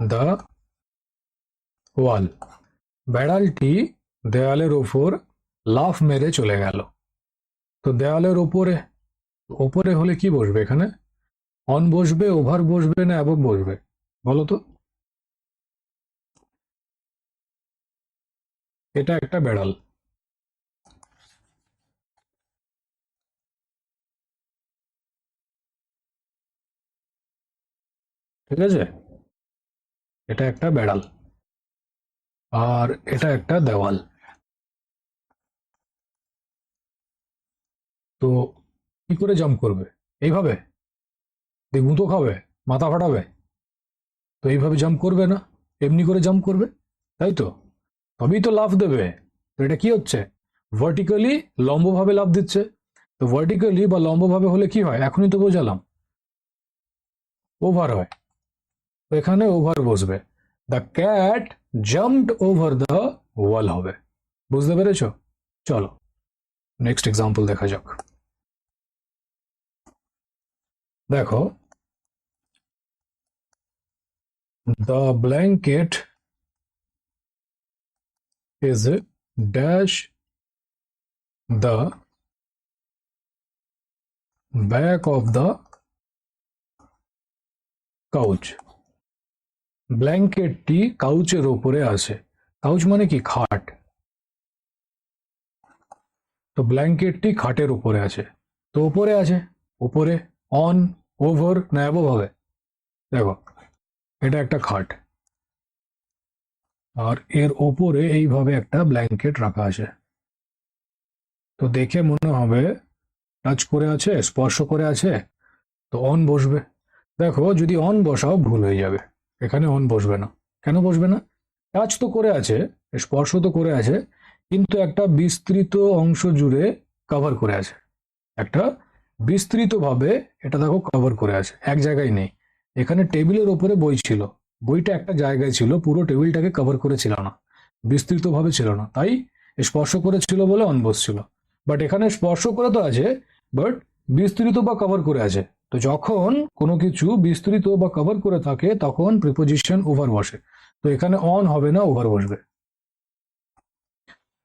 the wall. বেড়ালটি দেয়ালের ওপর লাফ মেরে চলে গেল। তো দেয়ালের ওপরে, ওপরে হলে কি বসবে এখানে? অন বসবে, ওভার বসবে, না অ্যাবভ বসবে? বলো তো। এটা একটা বেড়াল, ঠিক আছে? এটা একটা বেড়াল, আর এটা একটা দেওয়াল। তো কি করে জাম্প করবে? এইভাবে? দিয়ে গুঁতো খাবে, মাথা ফাটাবে? তো এইভাবে জাম্প করবে না, এমনি করে জাম্প করবে, তাই তো? তবেই তো লাফ দেবে। তো এটা কি হচ্ছে? ভার্টিক্যালি লম্বভাবে লাফ দিচ্ছে। তো ভার্টিক্যালি বা লম্বভাবে হলে কি হয়, এখনই তো বোঝালাম, ওভার হয়। তো এখানে ওভার বসবে, the cat jumped over the wall হবে। বুঝতে পেরেছো? চলো নেক্সট এক্সাম্পল দেখা যাক। দেখো, the blanket is dash the back of the couch. ব্ল্যাঙ্কেটটি কাউচের ওপরে আছে। কাউচ মানে কি, খাট। তো ব্ল্যাঙ্কেটটি খাটের উপরে আছে। তো উপরে আছে, উপরে অন, ওভার না অ্যাবভ হবে? দেখো, এটা একটা খাট, আর এর ওপরে এইভাবে একটা ব্ল্যাঙ্কেট রাখা আছে। তো দেখে মনে হবে টাচ করে আছে, স্পর্শ করে আছে, তো অন বসবে। দেখো, যদি অন বসাও ভুল হয়ে যাবে, এখানে অন বসবে না। কেন বসবে না? টাচ তো করে আছে, স্পর্শ তো করে আছে, কিন্তু একটা বিস্তৃত অংশ জুড়ে কভার করে আছে। একটা বিস্তৃতভাবে এটা দেখো কভার করে আছে, এক জায়গায় নেই। এখানে টেবিলের ওপরে বই ছিল, বইটা একটা জায়গায় ছিল, পুরো টেবিলটাকে কভার করেছিল না, বিস্তৃতভাবে ছিল না, তাই স্পর্শ করেছিল বলে অন বসছিল। বাট এখানে স্পর্শ করে তো আছে, বাট বিস্তৃত বা কভার করে আছে। তো যখন কোনো কিছু বিস্তৃত বা কভার করে থাকে তখন প্রিপোজিশন ওভার বসে। তো এখানে অন হবে না, ওভার বসবে।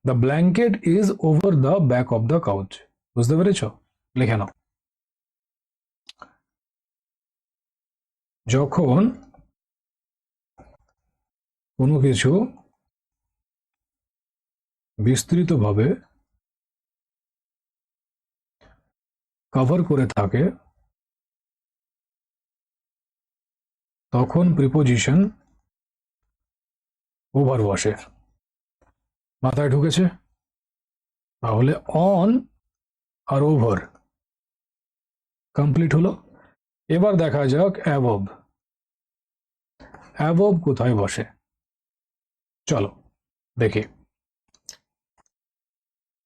The blanket is over the back of the couch. বুঝতে পেরেছ? লিখে নাও। যখন কোনো কিছু বিস্তৃতভাবে কভার করে থাকে তখন প্রিপোজিশন ওভার বসে। মাথায় ঢুকেছে? তাহলে অন আর ওভার কমপ্লিট হলো। এবার দেখা যাক অ্যাবভ। অ্যাবভ কোথায় বসে, চলো দেখি।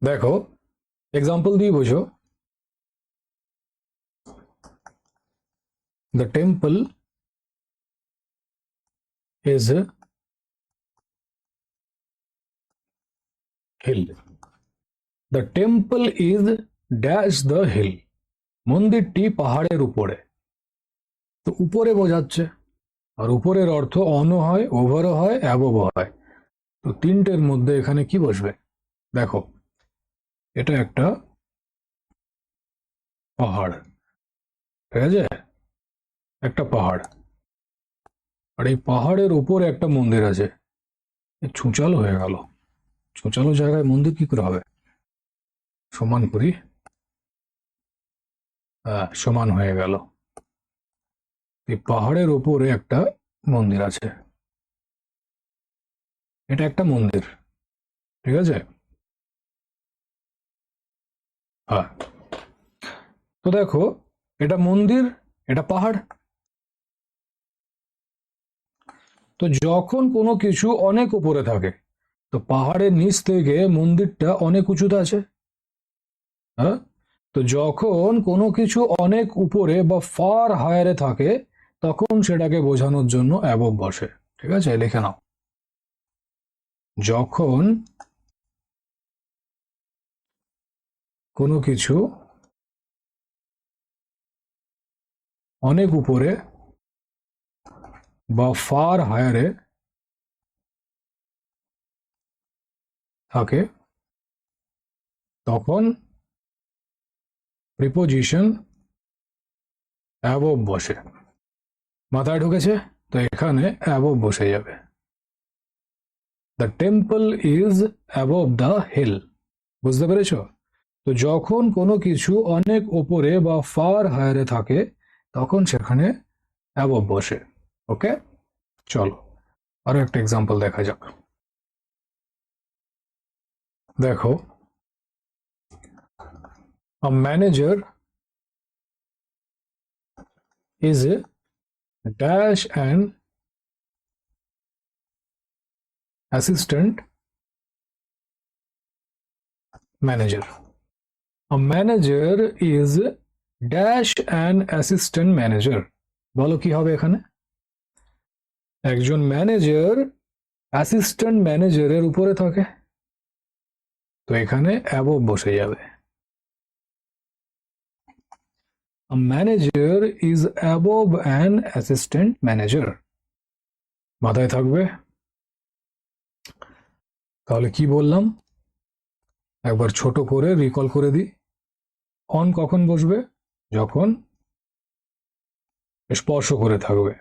দেখো, এক্সাম্পল দিয়ে বোঝো। The temple is hill. The temple is dash the hill. মন্দিরটি পাহাড়ের উপরে। তো উপরে বোঝাচ্ছে, আর উপরের অর্থ অনও হয়, ওভারও হয়, অ্যাবভও হয়। তো তিনটের মধ্যে এখানে কি বসবে? দেখো, এটা একটা পাহাড়, ঠিক আছে, একটা পাহাড়, আর এই পাহাড়ের উপরে একটা মন্দির আছে। ছুঁচালো হয়ে গেল, ছুঁচালো জায়গায় মন্দির কি করে হবে? সমান করি, সমান হয়ে গেল। এই পাহাড়ের উপরে একটা মন্দির আছে, এটা একটা মন্দির, ঠিক আছে। হ্যাঁ, তো দেখো, এটা মন্দির, এটা পাহাড়। তো যখন কোনো কিছু অনেক উপরে থাকে, তো পাহাড়ের নিচ থেকে মন্দিরটা অনেক উঁচুতে আছে। হ্যাঁ, তো যখন কোনো কিছু অনেক উপরে বা ফার হায়ারে থাকে তখন সেটাকে বোঝানোর জন্য অ্যাবভ বসে। ঠিক আছে, লিখে নাও। যখন কোনো কিছু অনেক উপরে বা ফার হায়ারে থাকে তখন প্রিপোজিশন অ্যাবভ বসে। মাথায় ঢুকেছে? তো এখানে অ্যাবভ বসে যাবে। The temple is above the hill. বুঝতে পেরেছ? তো যখন কোনো কিছু অনেক ওপরে বা ফার হায়ারে থাকে তখন সেখানে অ্যাবভ বসে। ওকে, চলো আরো একটা এক্সাম্পল দেখা যাক। দেখো, a manager is a dash and assistant manager. A manager is dash an assistant manager. বলো কি হবে এখানে? একজন ম্যানেজার অ্যাসিস্ট্যান্ট ম্যানেজারের উপরে থাকে, তো এখানে অ্যাবভ বসে যাবে। A manager is above an assistant manager. মাথায় থাকবে? তাহলে কি বললাম একবার ছোট করে রিকল করে দিই। অন কখন বসবে? যখন স্পর্শ করে থাকবে।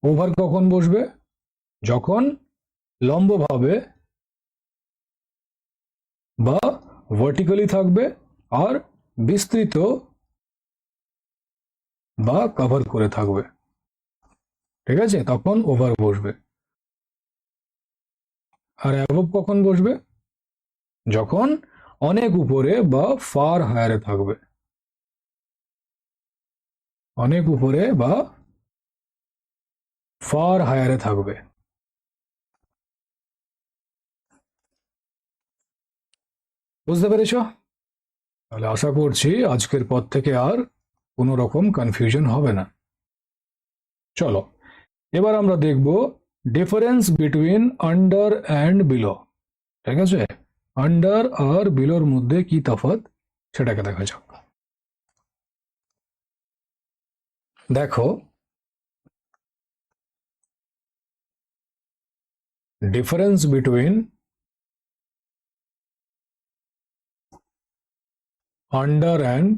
ওভার কখন বসবে? যখন লম্বভাবে বা ভার্টিক্যালি থাকবে আর বিস্তৃত বা কভার করে থাকবে, ঠিক আছে, তখন ওভার বসবে। আর অ্যাবভ কখন বসবে? যখন অনেক উপরে বা ফার হায়ারে থাকবে, অনেক উপরে বা ফার হায়ারে থাকবে। বুঝতে পেরেছ? তাহলে আশা করছি আজকের পর থেকে আর কোনো রকম কনফিউশন হবে না। চলো এবার আমরা দেখব difference between under and below. ঠিক আছে, আন্ডার আর বিলোর মধ্যে কি তফাৎ সেটাকে দেখা যাক। দেখো difference between under and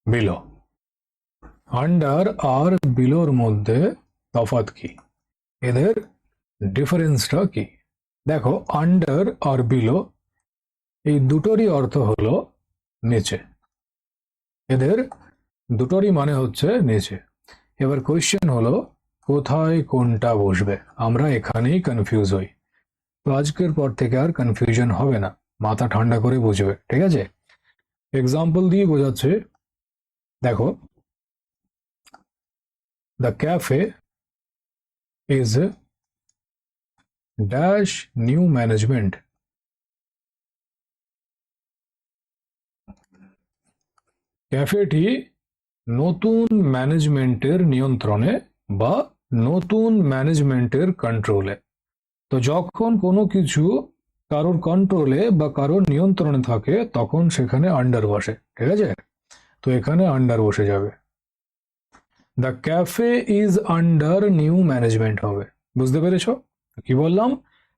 below. Under আর বিলোর মধ্যে তফাৎ কি, এদের ডিফারেন্সটা কি? দেখো আন্ডার আর বিলো এই দুটোরই অর্থ হলো নিচে, এদের দুটোরই মানে হচ্ছে নিচে। এবার কোয়েশ্চেন হলো কোথায় কোনটা বসবে, আমরা এখানেই কনফিউজ হই। তো আজকের পর থেকে আর কনফিউশন হবে না, মাথা ঠান্ডা করে বুঝবে, ঠিক আছে? এক্সাম্পল দিয়ে বোঝাচ্ছে। দেখো the cafe is dash new management. ক্যাফেটি নতুন ম্যানেজমেন্টের নিয়ন্ত্রণে বা নতুন ম্যানেজমেন্টের কন্ট্রোলে। তো যখন কোনো কিছু কারোর কন্ট্রোলে বা কারোর নিয়ন্ত্রণে থাকে তখন সেখানে আন্ডার বসে, ঠিক আছে? তো এখানে আন্ডার বসে যাবে। The cafe is under new management হবে। বুঝতে পেরেছ কি বললাম?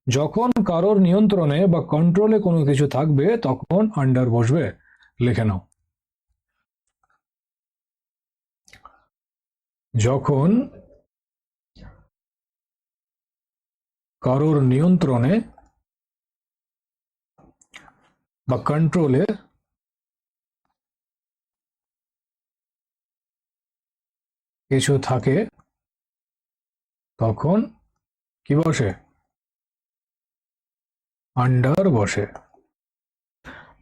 যখন কারোর নিয়ন্ত্রণে বা কন্ট্রোলে কোনো কিছু থাকবে তখন আন্ডার বসবে। লিখে নাও, যখন কারোর নিয়ন্ত্রণে বা কন্ট্রোলে কিছু থাকে তখন কি বসে? আন্ডার বসে।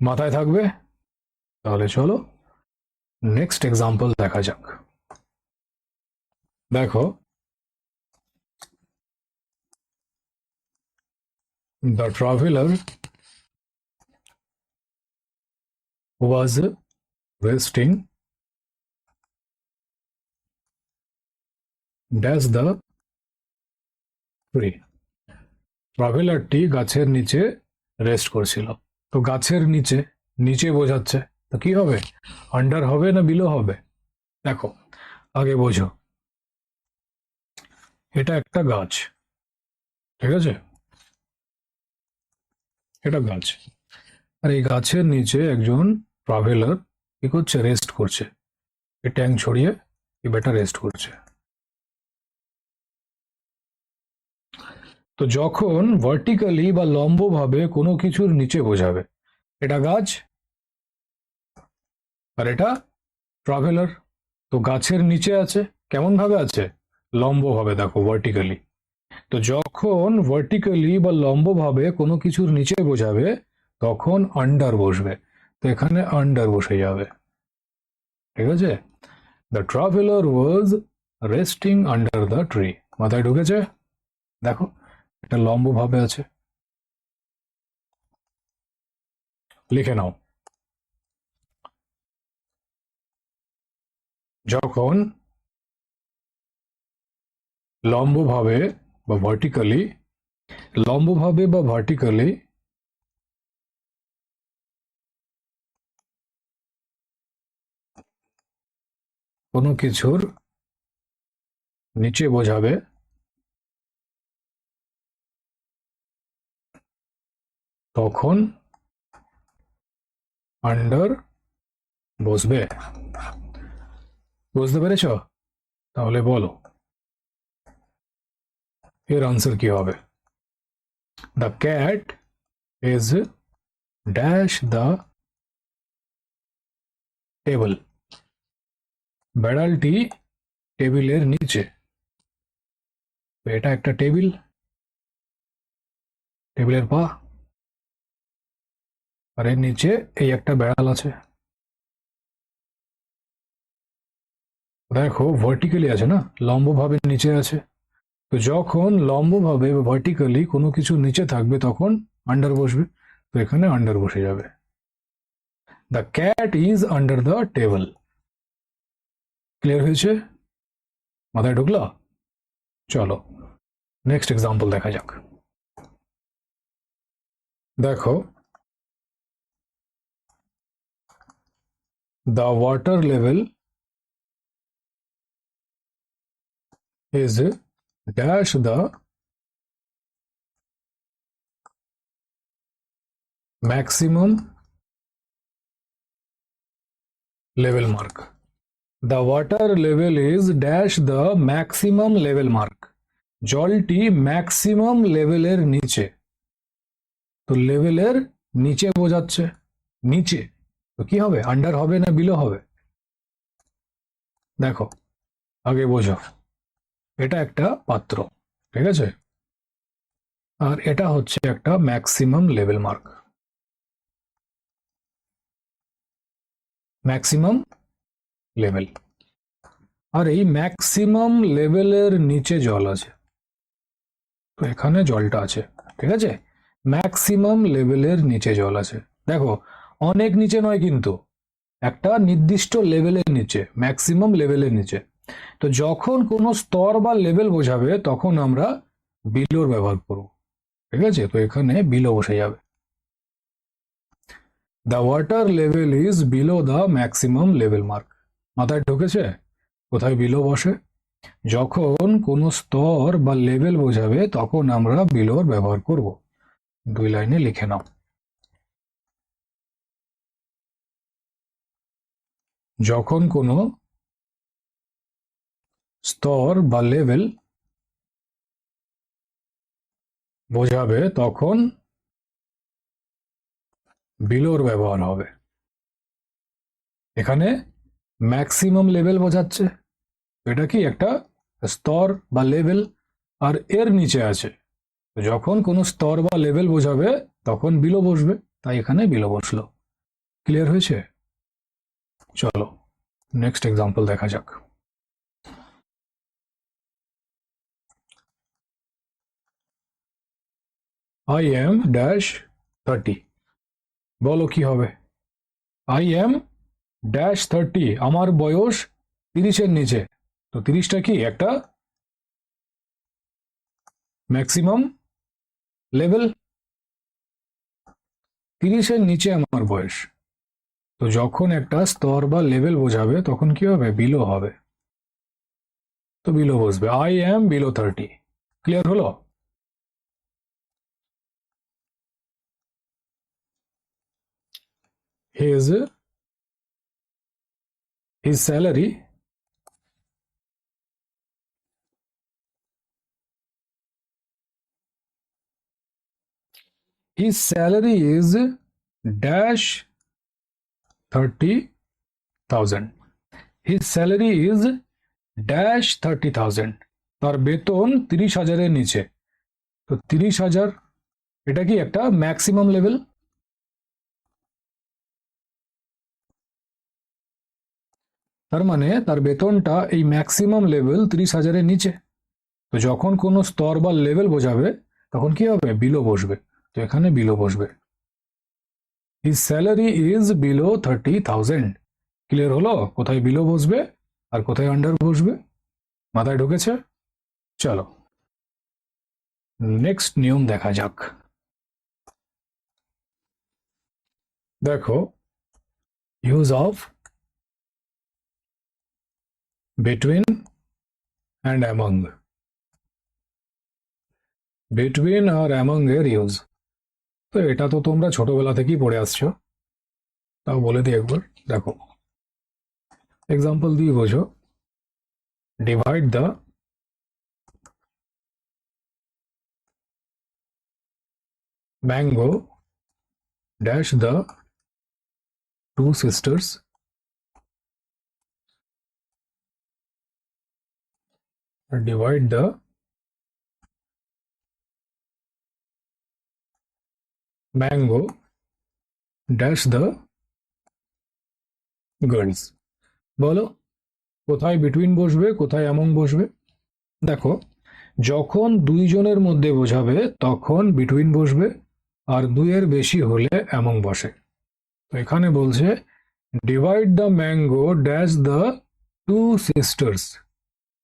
মাথায় থাকবে? তাহলে চলো নেক্সট এক্সাম্পল দেখা যাক। দেখো the traveller was resting dash the tree. ট্রাভেলারটি গাছের নিচে রেস্ট করছিল। তো গাছের নিচে, নিচে বোঝাচ্ছে, তো কি হবে? আন্ডার হবে না বিলো হবে? দেখো আগে বোঝো, এটা একটা গাছ, ঠিক আছে, এটা গাছ, আর এই গাছের নিচে একজন ট্রাভেলার কি করছে? রেস্ট করছে। এই ট্যাঙ্ক ছড়িয়ে এই বেটা রেস্ট করছে। তো যখন ভার্টিক্যালি বা লম্বভাবে কোনো কিছুর নিচে বোঝাবে, এটা গাছ আর এটা ট্রাভেলার। তো গাছের নিচে আছে, কেমন ভাবে আছে? লম্বভাবে, দেখো ভার্টিক্যালি। তো যখন ভার্টিক্যালি বা লম্বভাবে কোনো কিছুর নিচে বোঝাবে তখন আন্ডার বসবে। তো এখানে আন্ডার বসে যাবে, ঠিক আছে? The traveller was resting under the tree. মাথায় ঢুকেছে? দেখো এটা লম্বভাবে আছে, লিখে নাও যখন লম্বভাবে বা ভার্টিক্যালি কোনো কিছুর নিচে বোঝাবে তখন আন্ডার বসবে। বুঝতে পেরেছ? তাহলে বলো এর আনসার কি হবে? The cat is dash the table. বেড়ালটি টেবিলের নিচে। এটা একটা টেবিলের পা, আর এর নিচে এই একটা বেড়াল আছে। দেখো ভার্টিক্যালি আছে না, লম্বভাবে নিচে আছে। তো যখন লম্বভাবে বা ভার্টিক্যালি কোনো কিছু নিচে থাকবে তখন আন্ডার বসবে। তো এখানে আন্ডার বসে যাবে। The cat is under the table. Clear হয়েছে? মাথায় ঢুকলো? চলো নেক্সট এক্সাম্পল দেখা যাক। দেখো, the water level is dash the maximum level mark. The water level is dash the maximum level mark. জলটি ম্যাক্সিমাম লেভেলের নিচে। তো লেভেলের নিচে বোঝাচ্ছে, নিচে। তো কি হবে, আন্ডার হবে না বিলো হবে? দেখো আগে বোঝো, এটা একটা পাত্র, ঠিক আছে, আর এটা হচ্ছে একটা maximum level mark. Maximum level, আর এই ম্যাক্সিমাম লেভেলের নিচে জল আছে। তো এখানে জলটা আছে, ঠিক আছে, ম্যাক্সিমাম লেভেলের নিচে জল আছে। দেখো অনেক নিচে নয়, কিন্তু একটা নির্দিষ্ট লেভেলের নিচে, ম্যাক্সিমাম লেভেলের নিচে। তো যখন কোনো স্তর বা লেভেল বোঝাবে তখন আমরা বিলোর ব্যবহার করব, ঠিক আছে। তো এখানে বিলো বসে যাবে। The water level is below the maximum level mark. মাথায় ঢুকেছে কোথায় বিলো বসে? যখন কোনো স্তর বা লেভেল বোঝাবে তখন আমরা বিলোর ব্যবহার করব। 2 লাইনে লিখে নাও। যখন কোনো স্তর বা লেভেল বোঝাবে তখন বিলোর ব্যবহার হবে। এখানে ম্যাক্সিমাম লেভেল বোঝাচ্ছে, এটা কি একটা স্তর বা লেভেল, আর এর নিচে আছে। যখন কোনো স্তর বা লেভেল বোঝাবে তখন বিলো বসবে, তাই এখানে বিলো বসলো। ক্লিয়ার হয়েছে? চলো নেক্সট এক্সাম্পল দেখা যাক। I am dash 30। বলো কি হবে? I am ড্যাশ 30, আমার বয়স 30-এর নিচে। তো 30টা কি একটা ম্যাক্সিমাম লেভেল, 30-এর নিচে আমার বয়স। তো যখন একটা স্তর বা লেভেল বোঝাবে তখন কি হবে, বিলো হবে। তো বিলো বসবে, I am below 30। ক্লিয়ার হলো? his salary is dash 30,000। his salary is dash 30,000। তার বেতন 30,000-এর নিচে। তো 30,000 এটা কি একটা ম্যাক্সিমাম লেভেল? তার মানে তার বেতনটা এই ম্যাক্সিমাম লেভেল 30,000-এর নিচে। তো যখন কোনো স্তর বা লেভেল বোঝাবে তখন কি হবে, বিলো বসবে। তো এখানে বিলো বসবে। his salary is below 30,000। Clear হলো কোথায় বিলো বসবে? আর কোথায় আন্ডার বসবে? মাথায় ঢুকেছে? চলো নেক্সট নিয়ম দেখা যাক। দেখো, use of between and among. Between R among এর ইউজ, তো এটা তো তোমরা ছোটবেলা থেকেই পড়ে আসছো, তাও বলে দিই একবার। দেখো, এক্সাম্পল দিয়ে বোঝো। Divide the mango dash the two sisters divide the mango dash the girls. বলো কোথায় বিটুইন বসবে, কোথায় অ্যামং বসবে? দেখো, যখন দুইজনের মধ্যে বোঝাবে তখন বিটুইন বসবে, আর দুইয়ের বেশি হলে অ্যামং বসে। তো এখানে বলছে divide the mango dash the two sisters,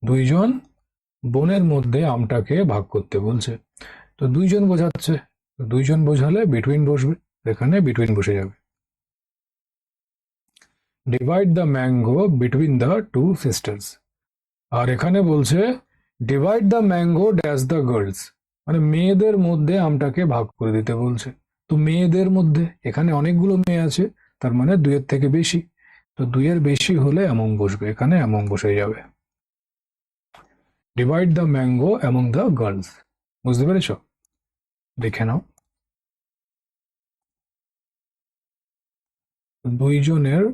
দুইজন বোনের মধ্যে আমটাকে ভাগ করতে বলছে। তো দুইজন বোঝাচ্ছে, দুইজন বোঝালে বিটুইন বসবে, এখানে বিটুইন বসে যাবে। Divide the mango between the two sisters. আর এখানে বলছে divide the mango dash the girls, মানে মেয়েদের মধ্যে আমটাকে ভাগ করে দিতে বলছে। তো মেয়েদের মধ্যে এখানে অনেকগুলো মেয়ে আছে, তার মানে দুইয়ের থেকে বেশি, তো দুইয়ের বেশি হলে অ্যামং বসবে, এখানে অ্যামং বসে যাবে। Divide the mango among the girls, বুঝতে পেরেছ? দেখে নাও, দুইজনের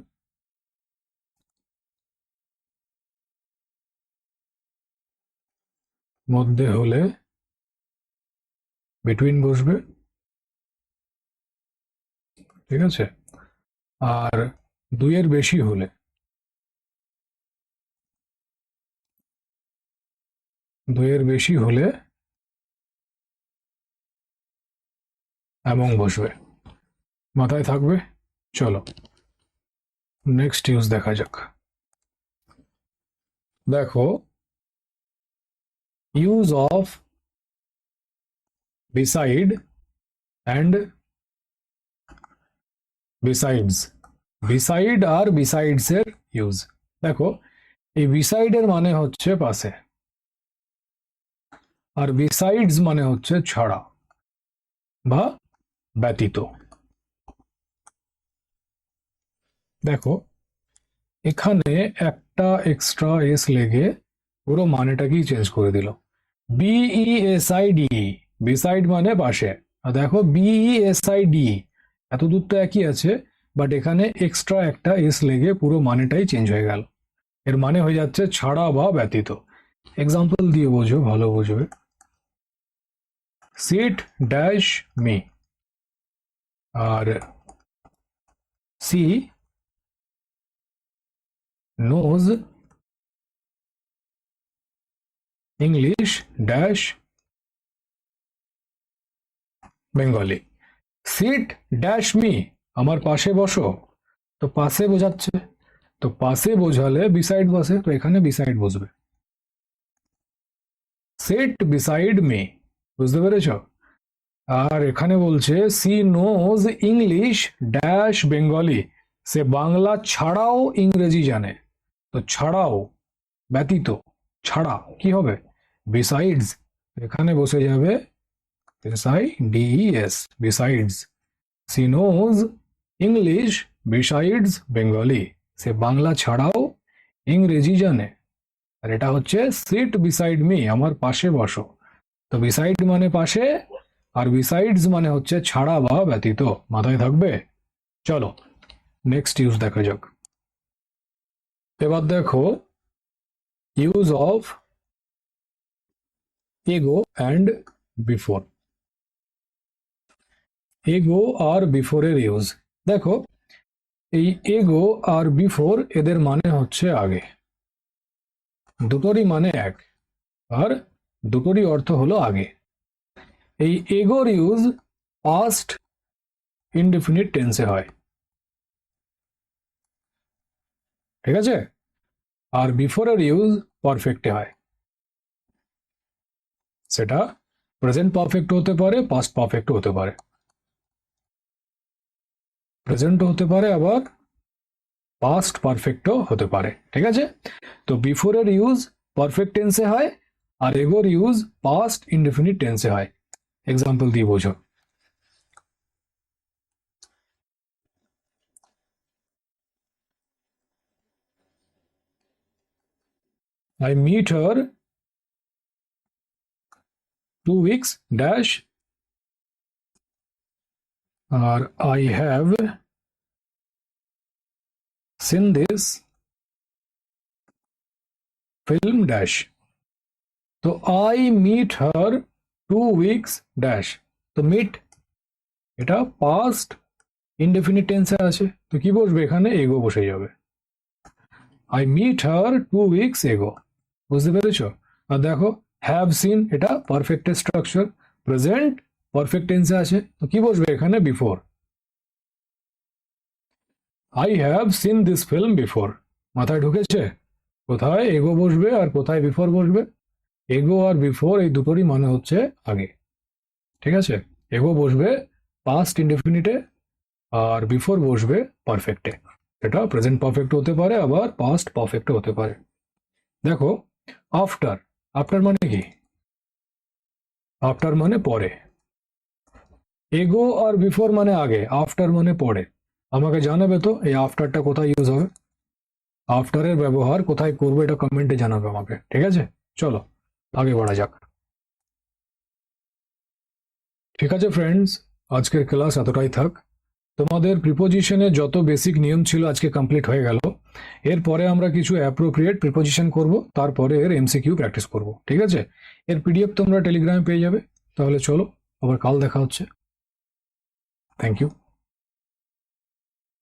মধ্যে হলে বিটুইন বসবে, ঠিক আছে? আর দুইয়ের বেশি হলে অ্যামং বসবে, মাথায় থাকবে। চলো নেক্সট ইউজ দেখা যাক। দেখো, use of beside and besides. Beside আর বিসাইডস এর ইউজ। দেখো, এই বিসাইড এর মানে হচ্ছে পাশে, আর বিসাইডস মানে হচ্ছে ছাড়া বা ব্যতীত। দেখো, এখানে একটা এক্সট্রা এস লেগে পুরো মানেটাকেই চেঞ্জ করে দিল। বিইএসআইডি, বিসাইড মানে পাশে, আর দেখো বিইএসআইডি, এত দূর তো একই আছে, বাট এখানে এক্সট্রা একটা এস লেগে পুরো মানেটাই চেঞ্জ হয়ে গেল। এর মানে হয়ে যাচ্ছে ছাড়া বা ব্যতীত। এক্সাম্পল দিয়ে বোঝো, ভালো বুঝবে। সিট ড্যাশ মি, আর she knows English dash Bengali. Sit dash me, আমার পাশে বসো, তো পাশে বোঝাচ্ছে, তো পাশে বোঝালে বিসাইড বসে, তো এখানে বিসাইড বসবে। সিট বিসাইড মি, বুঝতে পেরেছ? আর এখানে বলছে she knows English dash Bengali, সে বাংলা ছাড়াও ইংরেজি জানে। তো ছাড়াও, ব্যতীত, ছাড়া কি হবে? বিসাইডস, এখানে বসে যাবে SIDES, besides. She knows English besides Bengali, সে বাংলা ছাড়াও ইংরেজি জানে। আর এটা হচ্ছে সিট বিসাইড মি, আমার পাশে বসো। তো বিসাইড মানে পাশে, আর বিসাইডস মানে হচ্ছে ছাড়া বা ব্যতীত, মাথায় থাকবে। চলো নেক্সট ইউজ দেখা যাক। এবার দেখো, ইউজ অফ এগো অ্যান্ড বিফোর। এগো আর বিফোর এর ইউজ। দেখো, এই এগো আর বিফোর এদের মানে হচ্ছে আগে, দুটোরই মানে এক, আর দুটোরই অর্থ হলো আগে। এই এগোর ইউজ পাস্ট ইনডেফিনিট টেন্সে হয়, ঠিক আছে? আর বিফোরের ইউজ পারফেক্টে হয়, সেটা প্রেজেন্ট পারফেক্ট হতে পারে, পাস্ট পারফেক্ট হতে পারে, প্রেজেন্টও হতে পারে আবার পাস্ট পারফেক্টও হতে পারে। ঠিক আছে, তো বিফোরের ইউজ পারফেক্ট টেন্সে হয় আর এগোর ইউজ পাস্ট ইনডেফিনিট টেন্সে হয়। এক্সাম্পল দিয়ে বোঝো। I meet her 2 weeks dash, or I have seen this film dash. তো I meet her 2 weeks dash, তো মিট এটা পাস্ট ইনডেফিনিট টেন্সে আছে, তো কি বসবে এখানে, এগো বসে যাবে। I meet her 2 weeks ago, বুঝতে পেরেছো? আর দেখো হ্যাভ সিন এটা পারফেক্টের স্ট্রাকচার, প্রেজেন্ট পারফেক্ট টেন্সে আছে, তো কি বসবে এখানে, before. I have seen this film before, মাথায় ঢুকেছে? কোথায় এগো বসবে আর কোথায় বিফোর বসবে? এগো আর বিফোর এই দুটোরই মানে হচ্ছে আগে। ঠিক আছে, এগো বসবে পাস্ট ইনডেফিনিটে আর বিফোর বসবে পারফেক্টে। এটা প্রেজেন্ট পারফেক্ট হতে পারে আবার পাস্ট পারফেক্ট হতে পারে। দেখো আফটার, আফটার মানে কি, আফটার মানে পরে। এগো আর বিফোর মানে আগে, আফটার মানে পরে। আমাকে জানাবে তো এই আফটারটা কোথায় ইউজ হবে, আফটারের ব্যবহার কোথায় করবে, এটা কমেন্টে জানাবে আমাকে। ঠিক আছে, চলো আগে বাড়া যাক। ঠিক আছে ফ্রেন্ডস, আজকের ক্লাস এতটাই থাক। তোমাদের প্রিপোজিশনে যত বেসিক নিয়ম ছিল আজকে কমপ্লিট হয়ে গেল। এরপরে আমরা কিছু অ্যাপ্রোপ্রিয়েট প্রিপোজিশন করব, তারপরে এর এমসিকিউ প্র্যাকটিস করব। ঠিক আছে, এর পিডিএফ তোমরা টেলিগ্রামে পেয়ে যাবে। তাহলে চলো, আবার কাল দেখা হচ্ছে। Thank you.